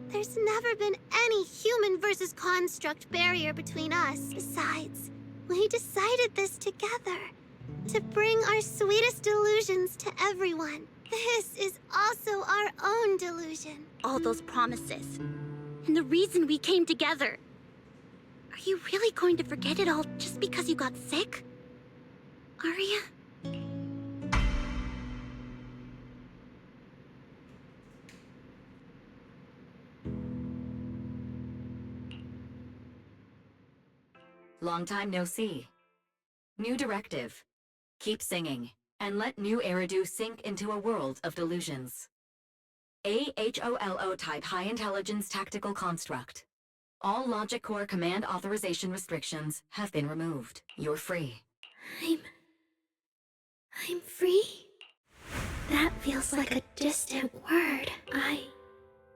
There's never been any human versus construct barrier between us. Besides, we decided this together. To bring our sweetest delusions to everyone. This is also our own delusion. All those promises. And the reason we came together. Are you really going to forget it all just because you got sick? Arya? Long time no see. New directive. Keep singing, and let new Eridu sink into a world of delusions. AHOLO type high intelligence tactical construct. All logic core command authorization restrictions have been removed. You're free. I'm free? That feels like a distant word. I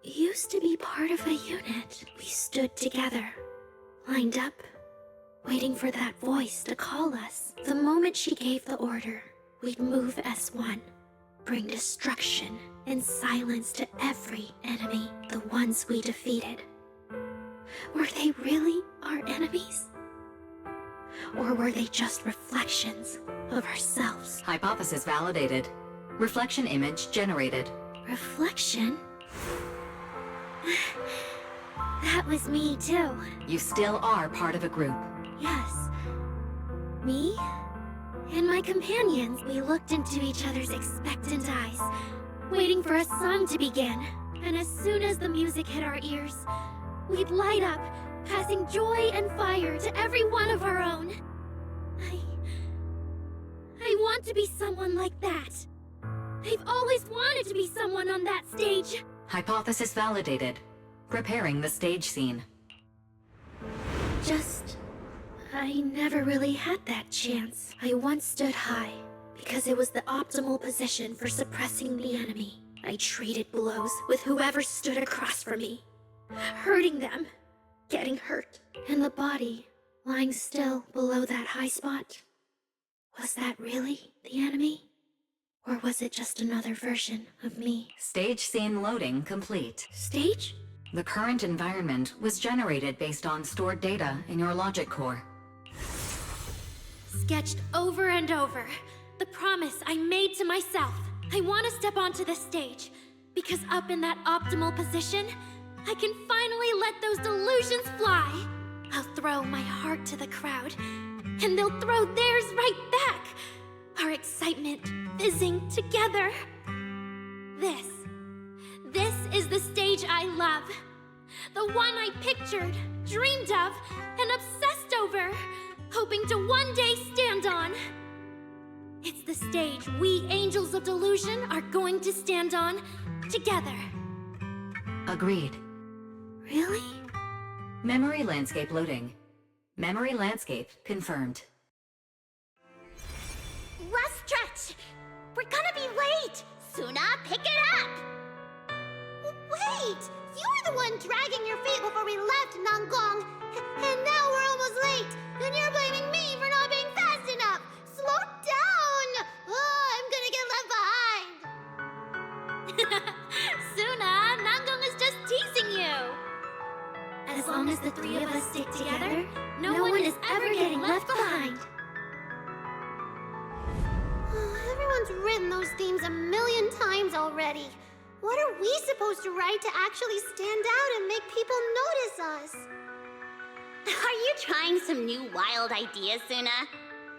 used to be part of a unit. We stood together, lined up, waiting for that voice to call us. The moment she gave the order, we'd move S1, bring destruction and silence to every enemy, the ones we defeated. Were they really our enemies? Or were they just reflections of ourselves? Hypothesis validated. Reflection image generated. Reflection? That was me too. You still are part of a group. Yes. Me and my companions, we looked into each other's expectant eyes, waiting for a song to begin. And as soon as the music hit our ears, we'd light up, passing joy and fire to every one of our own. I want to be someone like that. I've always wanted to be someone on that stage. Hypothesis validated. Preparing the stage scene. I never really had that chance. I once stood high, because it was the optimal position for suppressing the enemy. I traded blows with whoever stood across from me, hurting them, getting hurt. And the body, lying still below that high spot, was that really the enemy? Or was it just another version of me? Stage scene loading complete. Stage? The current environment was generated based on stored data in your logic core. Sketched over and over. The promise I made to myself. I want to step onto the stage, because up in that optimal position, I can finally let those delusions fly. I'll throw my heart to the crowd, and they'll throw theirs right back. Our excitement fizzing together. This is the stage I love. The one I pictured, dreamed of, and obsessed over, hoping to one day stand on. It's the stage we Angels of Delusion are going to stand on together. Agreed. Really? Memory landscape loading. Memory landscape confirmed. Last stretch! We're gonna be late! Suna, pick it up! Wait! You were the one dragging your feet before we left, Nonggong! And now we're almost late! And you're blaming me for not being fast enough! Slow down! Oh, I'm gonna get left behind! Suna, Nonggong is just teasing you! As long as the three of us stick together, no one is ever getting left behind. Everyone's written those themes a million times already. What are we supposed to write to actually stand out and make people notice us? Are you trying some new wild ideas, Suna?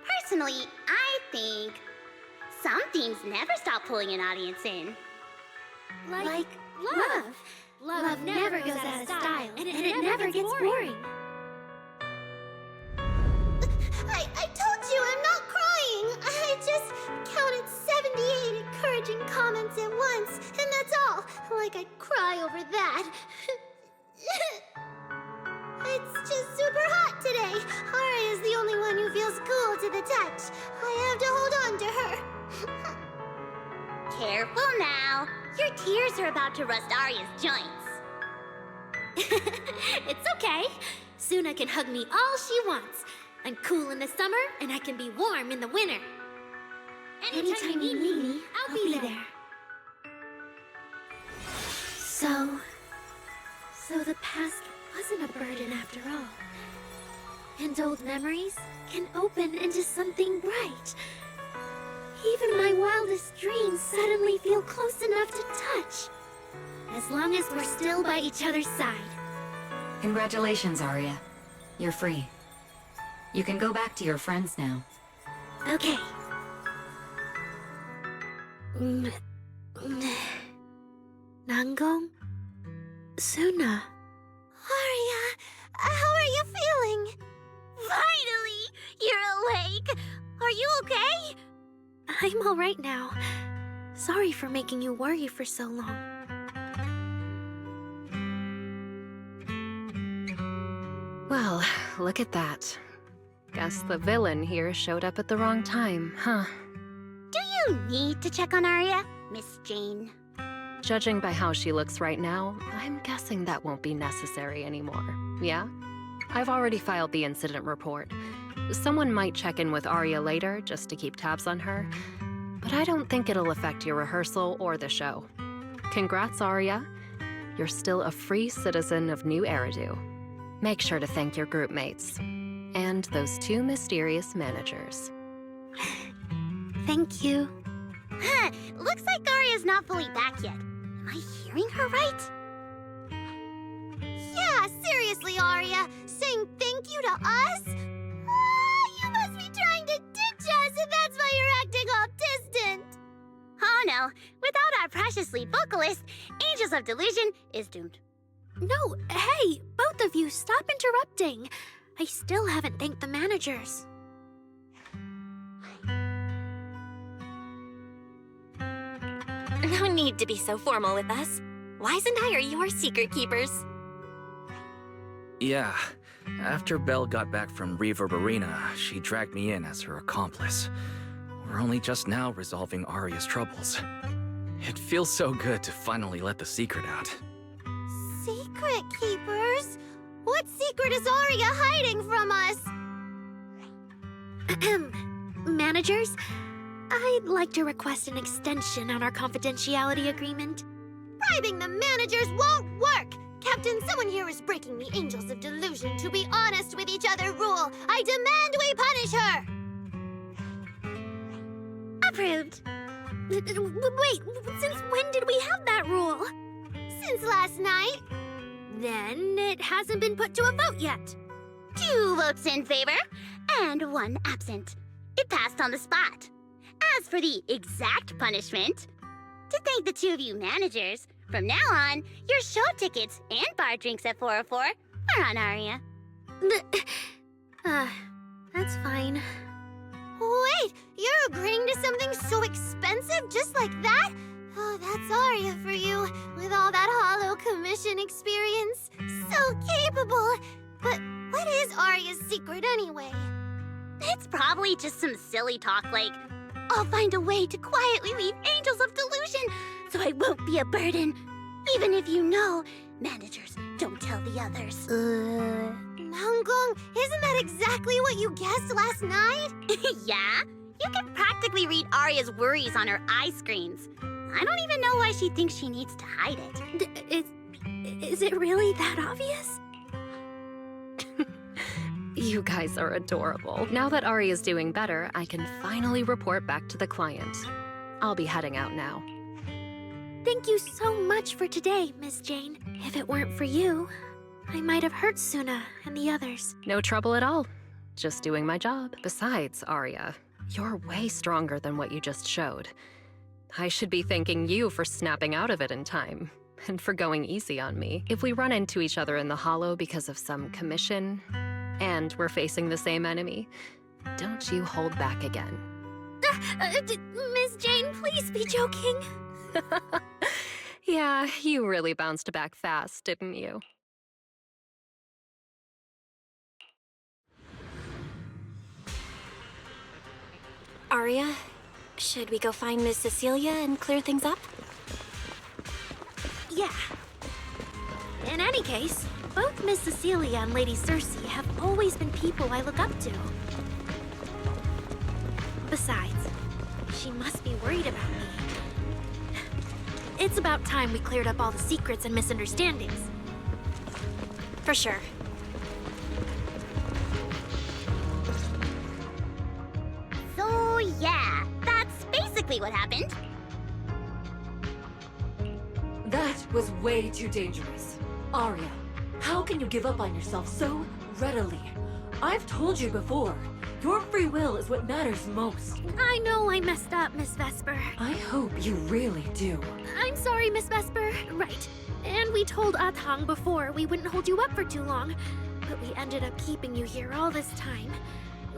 Personally, I think some themes never stop pulling an audience in. Like love. Love never goes out of style, and it never gets boring. I told you I'm not crying. I just counted 78 encouraging comments at once, and that's all. Like I'd cry over that. It's just super hot today. Aria is the only one who feels cool to the touch. I have to hold on to her. Careful now. Your tears are about to rust Arya's joints. It's okay. Suna can hug me all she wants. I'm cool in the summer, and I can be warm in the winter. Anytime you need me, I'll be there. So the past wasn't a burden after all. And old memories can open into something bright. Even my wildest dreams suddenly feel close enough to touch. As long as we're still by each other's side. Congratulations, Arya. You're free. You can go back to your friends now. Okay. Nanggong? Suna? Arya, how are you feeling? Finally! You're awake! Are you okay? I'm all right now. Sorry for making you worry for so long. Well, look at that. Guess the villain here showed up at the wrong time, huh? Do you need to check on Arya, Miss Jane? Judging by how she looks right now, I'm guessing that won't be necessary anymore. Yeah? I've already filed the incident report. Someone might check in with Arya later just to keep tabs on her, but I don't think it'll affect your rehearsal or the show. Congrats, Arya. You're still a free citizen of New Eridu. Make sure to thank your group mates. And those two mysterious managers. Thank you. Huh, looks like Arya's not fully back yet. Am I hearing her right? Yeah, seriously, Arya. Saying thank you to us? You must be trying to ditch us, and that's why you're acting all distant. Oh no, without our precious lead vocalist, Angels of Delusion is doomed. No, hey, both of you, stop interrupting. I still haven't thanked the managers. No need to be so formal with us. Wise and I are your secret keepers. Yeah. After Belle got back from Reverb Arena, she dragged me in as her accomplice. We're only just now resolving Arya's troubles. It feels so good to finally let the secret out. Secret keepers? What secret is Arya hiding from us? Managers, I'd like to request an extension on our confidentiality agreement. Bribing the managers won't work! Captain, someone here is breaking the Angels of Delusion to be honest with each other rule. I demand we punish her! Approved. Wait, since when did we have that rule? Since last night. Then it hasn't been put to a vote yet. 2 votes in favor and 1 absent. It passed on the spot. As for the exact punishment, to thank the 2 of you managers, from now on, your show tickets and bar drinks at 404 are on Arya. That's fine. Wait, you're agreeing to something so expensive just like that? Oh, that's Arya for you, with all that hollow commission experience. So capable. But what is Arya's secret anyway? It's probably just some silly talk like, I'll find a way to quietly leave Angels of Delusion so I won't be a burden. Even if you know, managers don't tell the others. Nanggong, isn't that exactly what you guessed last night? Yeah? You can practically read Arya's worries on her eye screens. I don't even know why she thinks she needs to hide it. Is it really that obvious? You guys are adorable. Now that Arya's doing better, I can finally report back to the client. I'll be heading out now. Thank you so much for today, Miss Jane. If it weren't for you, I might have hurt Suna and the others. No trouble at all. Just doing my job. Besides, Arya, you're way stronger than what you just showed. I should be thanking you for snapping out of it in time, and for going easy on me. If we run into each other in the Hollow because of some commission, and we're facing the same enemy, don't you hold back again. Miss Jane, please be joking. Yeah, you really bounced back fast, didn't you? Arya, should we go find Miss Cecilia and clear things up? Yeah. In any case, both Miss Cecilia and Lady Cersei have always been people I look up to. Besides, she must be worried about me. It's about time we cleared up all the secrets and misunderstandings. For sure. So, yeah, that's basically what happened. That was way too dangerous. Arya, how can you give up on yourself so readily? I've told you before, your free will is what matters most. I know I messed up, Miss Vesper. I hope you really do. I'm sorry, Miss Vesper. Right. And we told Athang before we wouldn't hold you up for too long. But we ended up keeping you here all this time.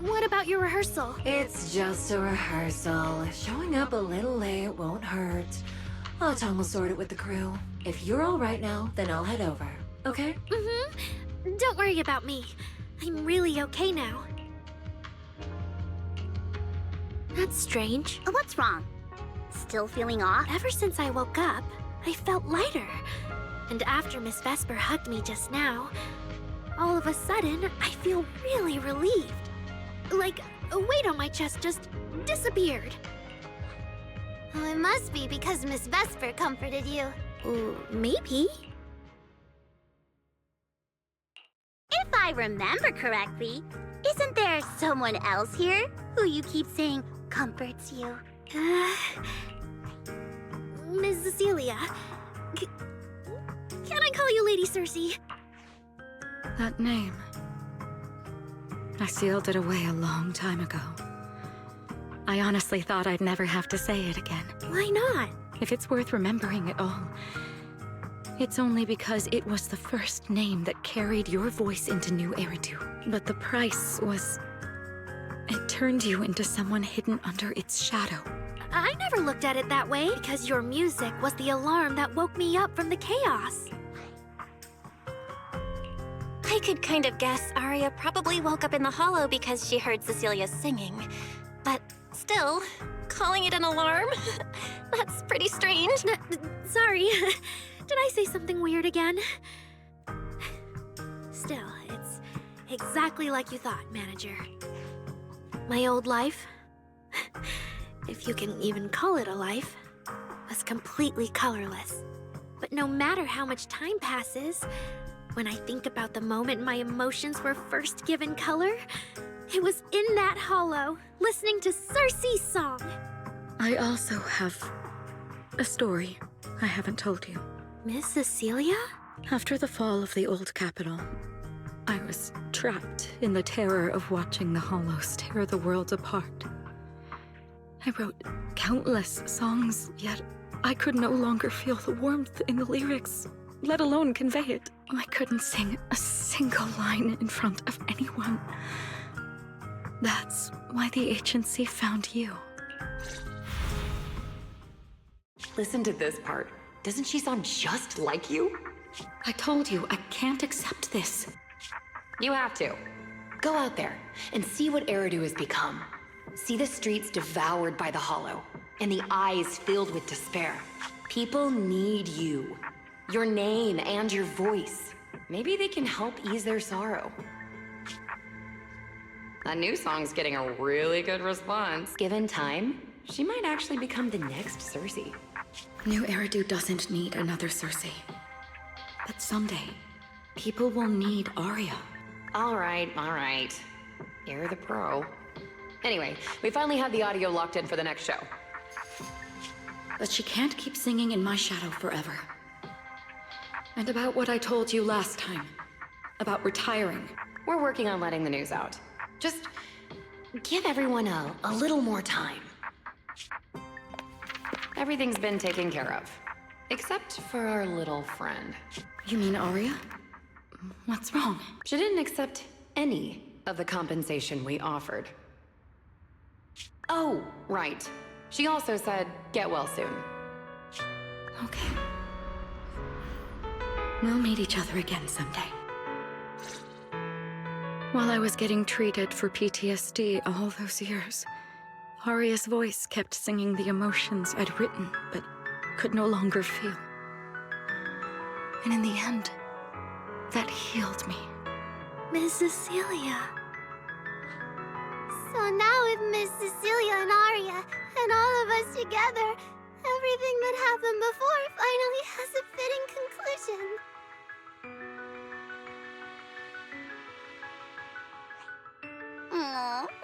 What about your rehearsal? It's just a rehearsal. Showing up a little late won't hurt. Athang will sort it with the crew. If you're all right now, then I'll head over. Okay? Mm-hmm. Don't worry about me. I'm really okay now. That's strange. What's wrong? Still feeling off? Ever since I woke up, I felt lighter. And after Miss Vesper hugged me just now, all of a sudden, I feel really relieved. Like a weight on my chest just disappeared. Oh, it must be because Miss Vesper comforted you. Maybe. If I remember correctly, isn't there someone else here who you keep saying comforts you? Miss Cecilia. Can I call you Lady Cersei? That name. I sealed it away a long time ago. I honestly thought I'd never have to say it again. Why not? If it's worth remembering at all, it's only because it was the first name that carried your voice into New Eridu. But the price was... it turned you into someone hidden under its shadow. I never looked at it that way because your music was the alarm that woke me up from the chaos. I could kind of guess Arya probably woke up in the hollow because she heard Cecilia singing. But still, calling it an alarm? That's pretty strange. Sorry. Did I say something weird again? Still, it's exactly like you thought, Manager. My old life, if you can even call it a life, was completely colorless. But no matter how much time passes, when I think about the moment my emotions were first given color, it was in that hollow, listening to Cersei's song. I also have a story I haven't told you. Miss Cecilia? After the fall of the old capital, I was trapped in the terror of watching the hollows tear the world apart. I wrote countless songs, yet I could no longer feel the warmth in the lyrics, let alone convey it. I couldn't sing a single line in front of anyone. That's why the agency found you. Listen to this part. Doesn't she sound just like you? I told you, I can't accept this. You have to. Go out there and see what Eridu has become. See the streets devoured by the Hollow, and the eyes filled with despair. People need you. Your name and your voice. Maybe they can help ease their sorrow. That new song's getting a really good response. Given time, she might actually become the next Cersei. New Eridu doesn't need another Cersei. But someday, people will need Arya. All right. You're the pro. Anyway, we finally have the audio locked in for the next show. But she can't keep singing in my shadow forever. And about what I told you last time. About retiring. We're working on letting the news out. Just give everyone a little more time. Everything's been taken care of. Except for our little friend. You mean Arya? What's wrong? She didn't accept any of the compensation we offered. Oh, right. She also said, get well soon. Okay. We'll meet each other again someday. While I was getting treated for PTSD all those years, Arya's voice kept singing the emotions I'd written, but could no longer feel. And in the end, that healed me. Miss Cecilia. So now with Miss Cecilia and Aria, and all of us together, everything that happened before finally has a fitting conclusion.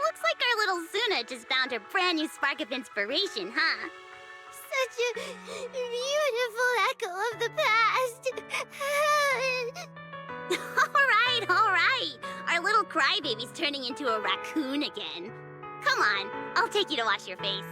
Looks like our little Zuna just found her brand new spark of inspiration, huh? Such a beautiful echo of the past. All right. Our little crybaby's turning into a raccoon again. Come on, I'll take you to wash your face.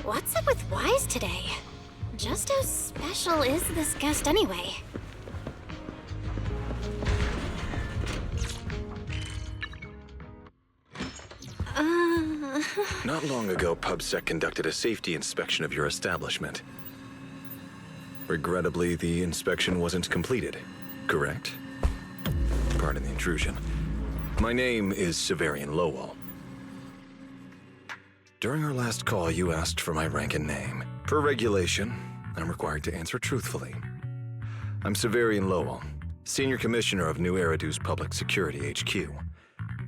What's up with Wise today? Just how special is this guest anyway? Not long ago, PubSec conducted a safety inspection of your establishment. Regrettably, the inspection wasn't completed, correct? Pardon the intrusion. My name is Severian Lowell. During our last call, you asked for my rank and name. Per regulation, I'm required to answer truthfully. I'm Severian Lowell, Senior Commissioner of New Eridu's Public Security HQ,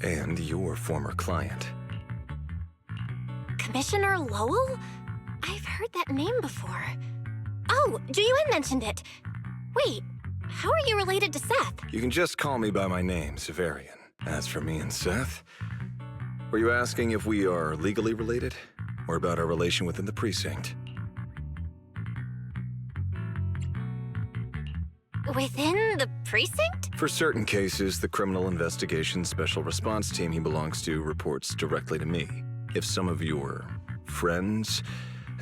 and your former client. Commissioner Lowell? I've heard that name before. Oh, Juyuan mentioned it. Wait, how are you related to Seth? You can just call me by my name, Severian. As for me and Seth, were you asking if we are legally related, or about our relation within the precinct? Within the precinct? For certain cases, the Criminal Investigation Special Response Team he belongs to reports directly to me. If some of your friends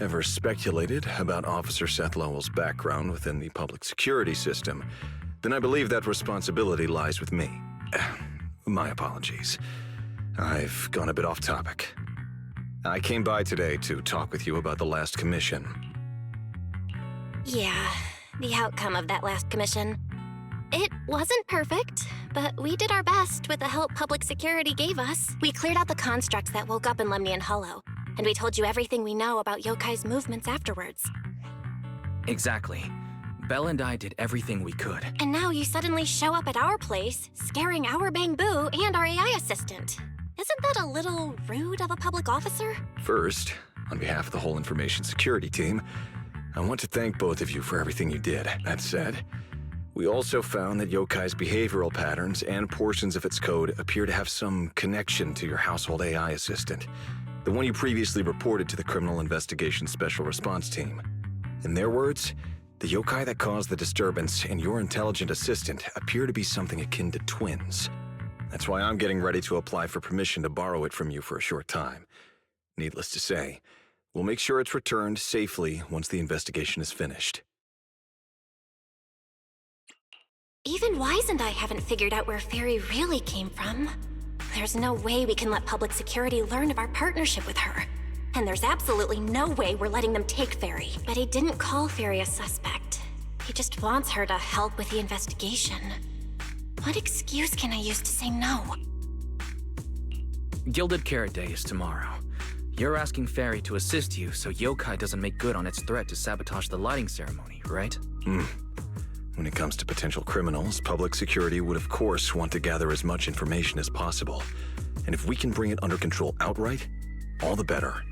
ever speculated about Officer Seth Lowell's background within the public security system, then I believe that responsibility lies with me. My apologies. I've gone a bit off topic. I came by today to talk with you about the last commission. Yeah, the outcome of that last commission. It wasn't perfect, but we did our best with the help public security gave us. We cleared out the constructs that woke up in Lemnian Hollow, and we told you everything we know about Yokai's movements afterwards. Exactly. Belle and I did everything we could. And now you suddenly show up at our place, scaring our Bangbu and our AI assistant. Isn't that a little rude of a public officer? First, on behalf of the whole information security team, I want to thank both of you for everything you did. That said, we also found that Yokai's behavioral patterns and portions of its code appear to have some connection to your household AI assistant, the one you previously reported to the Criminal Investigation Special Response Team. In their words, the yokai that caused the disturbance and your intelligent assistant appear to be something akin to twins. That's why I'm getting ready to apply for permission to borrow it from you for a short time. Needless to say, we'll make sure it's returned safely once the investigation is finished. Even Wise and I haven't figured out where Fairy really came from. There's no way we can let public security learn of our partnership with her. And there's absolutely no way we're letting them take Fairy. But he didn't call Fairy a suspect. He just wants her to help with the investigation. What excuse can I use to say no? Gilded Carrot Day is tomorrow. You're asking Fairy to assist you so Yokai doesn't make good on its threat to sabotage the lighting ceremony, right? When it comes to potential criminals, public security would of course want to gather as much information as possible. And if we can bring it under control outright, all the better.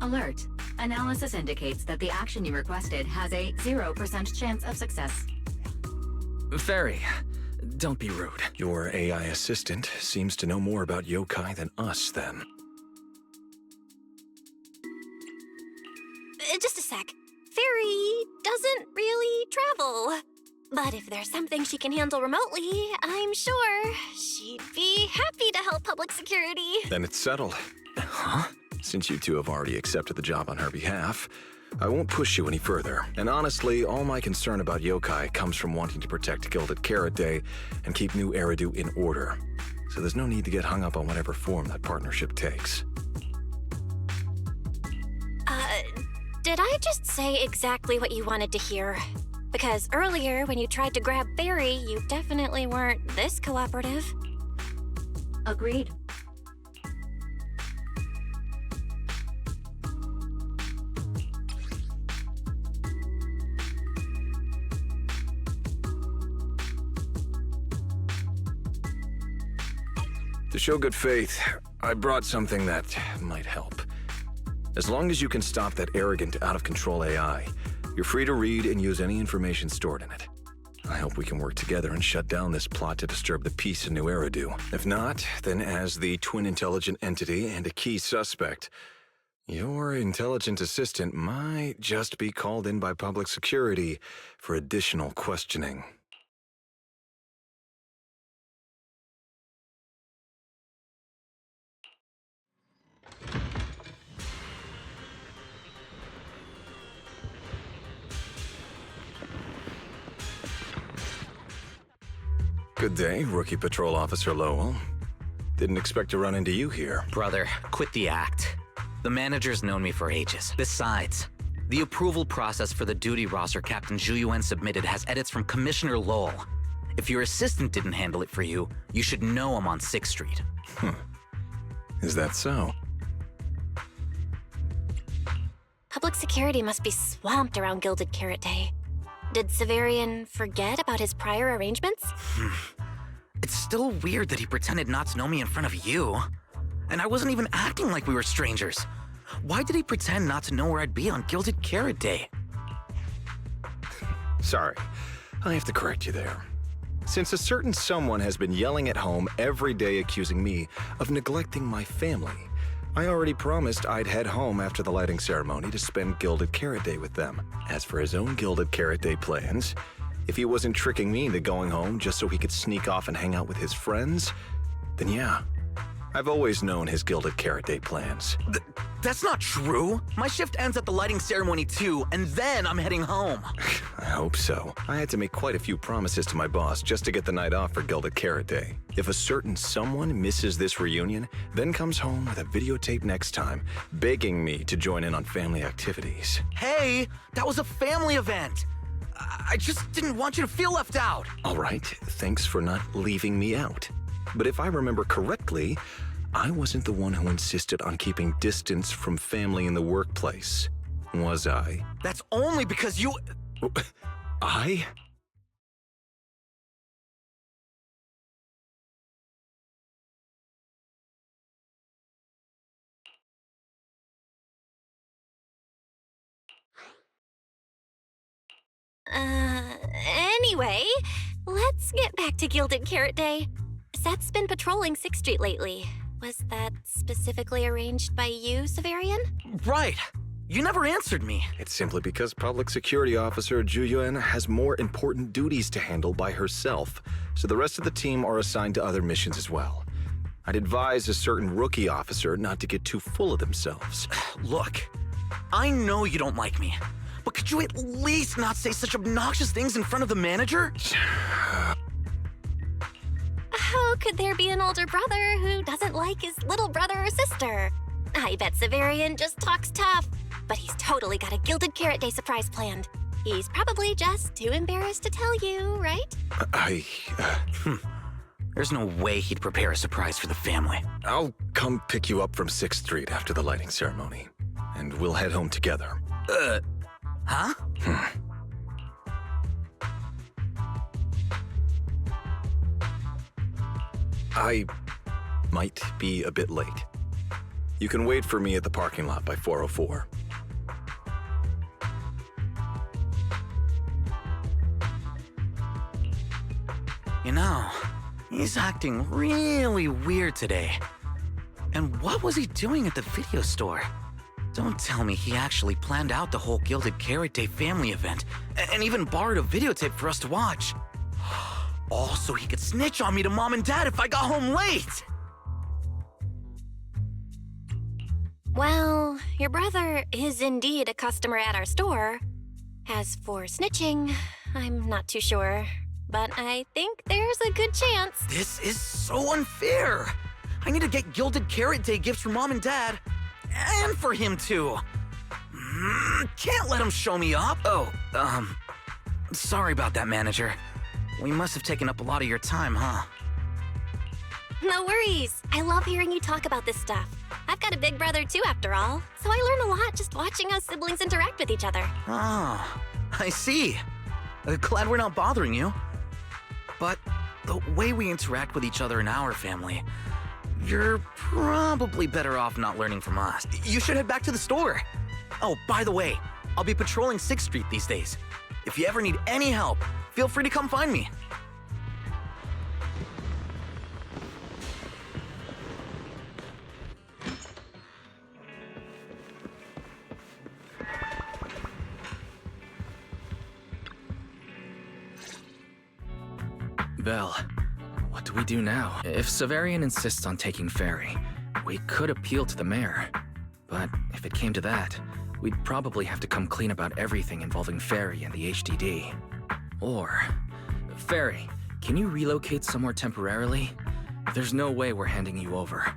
Alert. Analysis indicates that the action you requested has a 0% chance of success. Fairy, don't be rude. Your AI assistant seems to know more about yokai than us, then. But if there's something she can handle remotely, I'm sure she'd be happy to help public security. Then it's settled. Huh? Since you two have already accepted the job on her behalf, I won't push you any further. And honestly, all my concern about yokai comes from wanting to protect Gilded Carrot Day and keep New Eridu in order. So there's no need to get hung up on whatever form that partnership takes. Did I just say exactly what you wanted to hear? Because earlier, when you tried to grab Barry, you definitely weren't this cooperative. Agreed. To show good faith, I brought something that might help. As long as you can stop that arrogant, out-of-control AI, you're free to read and use any information stored in it. I hope we can work together and shut down this plot to disturb the peace in New Eridu. If not, then as the twin intelligent entity and a key suspect, your intelligent assistant might just be called in by public security for additional questioning. Good day, Rookie Patrol Officer Lowell. Didn't expect to run into you here. Brother, quit the act. The manager's known me for ages. Besides, the approval process for the duty roster Captain Zhu Yuan submitted has edits from Commissioner Lowell. If your assistant didn't handle it for you, you should know I'm on 6th Street. Is that so? Public security must be swamped around Gilded Carrot Day. Did Severian forget about his prior arrangements? It's still weird that he pretended not to know me in front of you. And I wasn't even acting like we were strangers. Why did he pretend not to know where I'd be on Gilded Carrot Day? Sorry, I have to correct you there. Since a certain someone has been yelling at home every day accusing me of neglecting my family, I already promised I'd head home after the lighting ceremony to spend Gilded Carrot Day with them. As for his own Gilded Carrot Day plans, if he wasn't tricking me into going home just so he could sneak off and hang out with his friends, then yeah, I've always known his Gilded Carrot Day plans. That's not true. My shift ends at the lighting ceremony too, and then I'm heading home. I hope so. I had to make quite a few promises to my boss just to get the night off for Gilded Carrot Day. If a certain someone misses this reunion, then comes home with a videotape next time, begging me to join in on family activities. Hey, that was a family event. I just didn't want you to feel left out. All right, thanks for not leaving me out. But if I remember correctly, I wasn't the one who insisted on keeping distance from family in the workplace, was I? That's only because you... I? Anyway, let's get back to Gilded Carrot Day. Seth's been patrolling 6th Street lately. Was that specifically arranged by you, Severian? Right. You never answered me. It's simply because Public Security Officer Zhu Yuan has more important duties to handle by herself, so the rest of the team are assigned to other missions as well. I'd advise a certain rookie officer not to get too full of themselves. Look, I know you don't like me, but could you at least not say such obnoxious things in front of the manager? How could there be an older brother who doesn't like his little brother or sister? I bet Severian just talks tough, but he's totally got a Gilded Carrot Day surprise planned. He's probably just too embarrassed to tell you, right? There's no way he'd prepare a surprise for the family. I'll come pick you up from 6th Street after the lighting ceremony, and we'll head home together. Huh? I might be a bit late. You can wait for me at the parking lot by 4:04. You know, he's acting really weird today. And what was he doing at the video store? Don't tell me he actually planned out the whole Gilded Carrot Day family event, and even borrowed a videotape for us to watch. All so he could snitch on me to Mom and Dad if I got home late! Well, your brother is indeed a customer at our store. As for snitching, I'm not too sure, but I think there's a good chance. This is so unfair! I need to get Gilded Carrot Day gifts for Mom and Dad, and for him too. Can't let him show me up. Oh, sorry about that, manager. We must have taken up a lot of your time, huh? No worries. I love hearing you talk about this stuff. I've got a big brother too, after all, so I learn a lot just watching how siblings interact with each other. Ah, I see. Glad we're not bothering you. But the way we interact with each other in our family, you're probably better off not learning from us. You should head back to the store. Oh, by the way, I'll be patrolling 6th Street these days. If you ever need any help, feel free to come find me. Belle, what do we do now? If Severian insists on taking Ferry, we could appeal to the mayor. But if it came to that, we'd probably have to come clean about everything involving Ferry and the HDD. Or, Ferry, can you relocate somewhere temporarily? There's no way we're handing you over.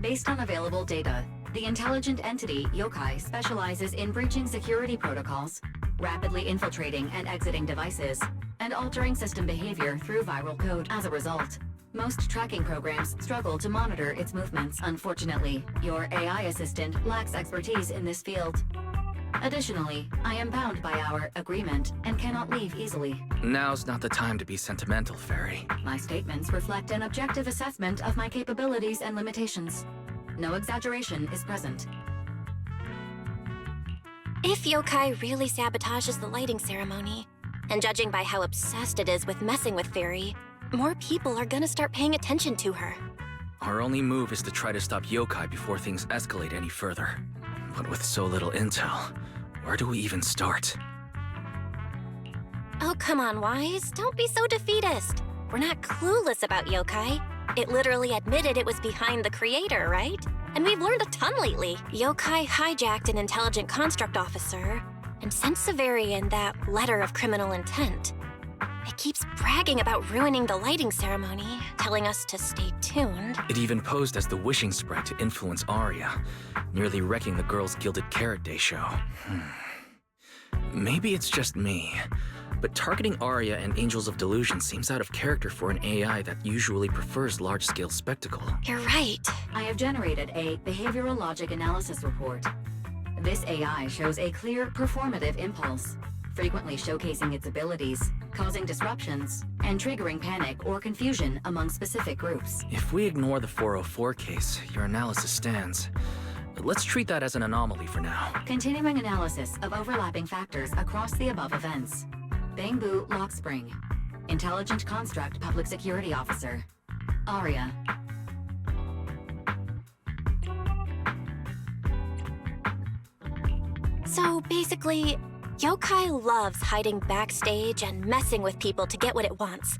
Based on available data, the intelligent entity, Yokai, specializes in breaching security protocols, rapidly infiltrating and exiting devices, and altering system behavior through viral code. As a result, most tracking programs struggle to monitor its movements. Unfortunately, your AI assistant lacks expertise in this field. Additionally, I am bound by our agreement and cannot leave easily. Now's not the time to be sentimental, Ferry. My statements reflect an objective assessment of my capabilities and limitations. No exaggeration is present. If Yokai really sabotages the lighting ceremony, and judging by how obsessed it is with messing with Fairy, more people are gonna start paying attention to her. Our only move is to try to stop Yokai before things escalate any further. But with so little intel, where do we even start? Oh, come on, Wise. Don't be so defeatist. We're not clueless about Yokai. It literally admitted it was behind the creator, right? And we've learned a ton lately. Yokai hijacked an intelligent construct officer and sent Severian that letter of criminal intent. It keeps bragging about ruining the lighting ceremony, telling us to stay tuned. It even posed as the wishing sprite to influence Arya, nearly wrecking the girls' Gilded Carrot Day show. Maybe it's just me, but targeting Arya and Angels of Delusion seems out of character for an AI that usually prefers large-scale spectacle. You're right. I have generated a behavioral logic analysis report. This AI shows a clear performative impulse, frequently showcasing its abilities, causing disruptions, and triggering panic or confusion among specific groups. If we ignore the 404 case, your analysis stands. Let's treat that as an anomaly for now. Continuing analysis of overlapping factors across the above events. Bamboo Lock Spring. Intelligent Construct Public Security Officer. Arya. So basically, Yokai loves hiding backstage and messing with people to get what it wants.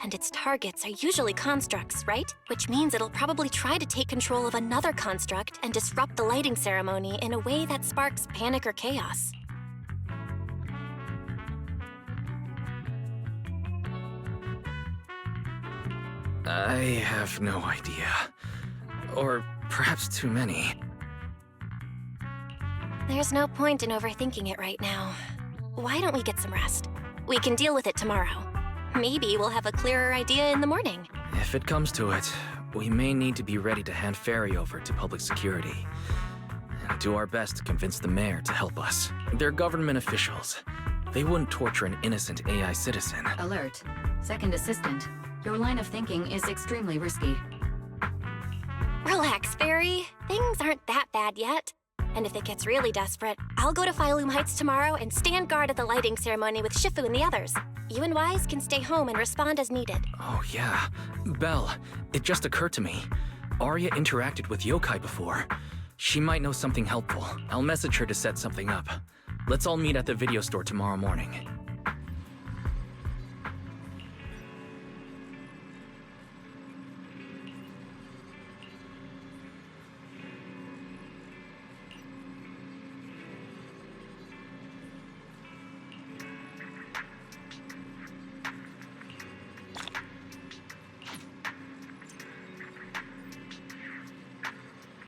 And its targets are usually constructs, right? Which means it'll probably try to take control of another construct and disrupt the lighting ceremony in a way that sparks panic or chaos. I have no idea. Or perhaps too many. There's no point in overthinking it right now. Why don't we get some rest? We can deal with it tomorrow. Maybe we'll have a clearer idea in the morning. If it comes to it, we may need to be ready to hand Ferry over to public security. And do our best to convince the mayor to help us. They're government officials. They wouldn't torture an innocent AI citizen. Alert. Second assistant. Your line of thinking is extremely risky. Relax, Fairy. Things aren't that bad yet. And if it gets really desperate, I'll go to Phylum Heights tomorrow and stand guard at the lighting ceremony with Shifu and the others. You and Wise can stay home and respond as needed. Oh yeah. Belle, it just occurred to me. Arya interacted with Yokai before. She might know something helpful. I'll message her to set something up. Let's all meet at the video store tomorrow morning.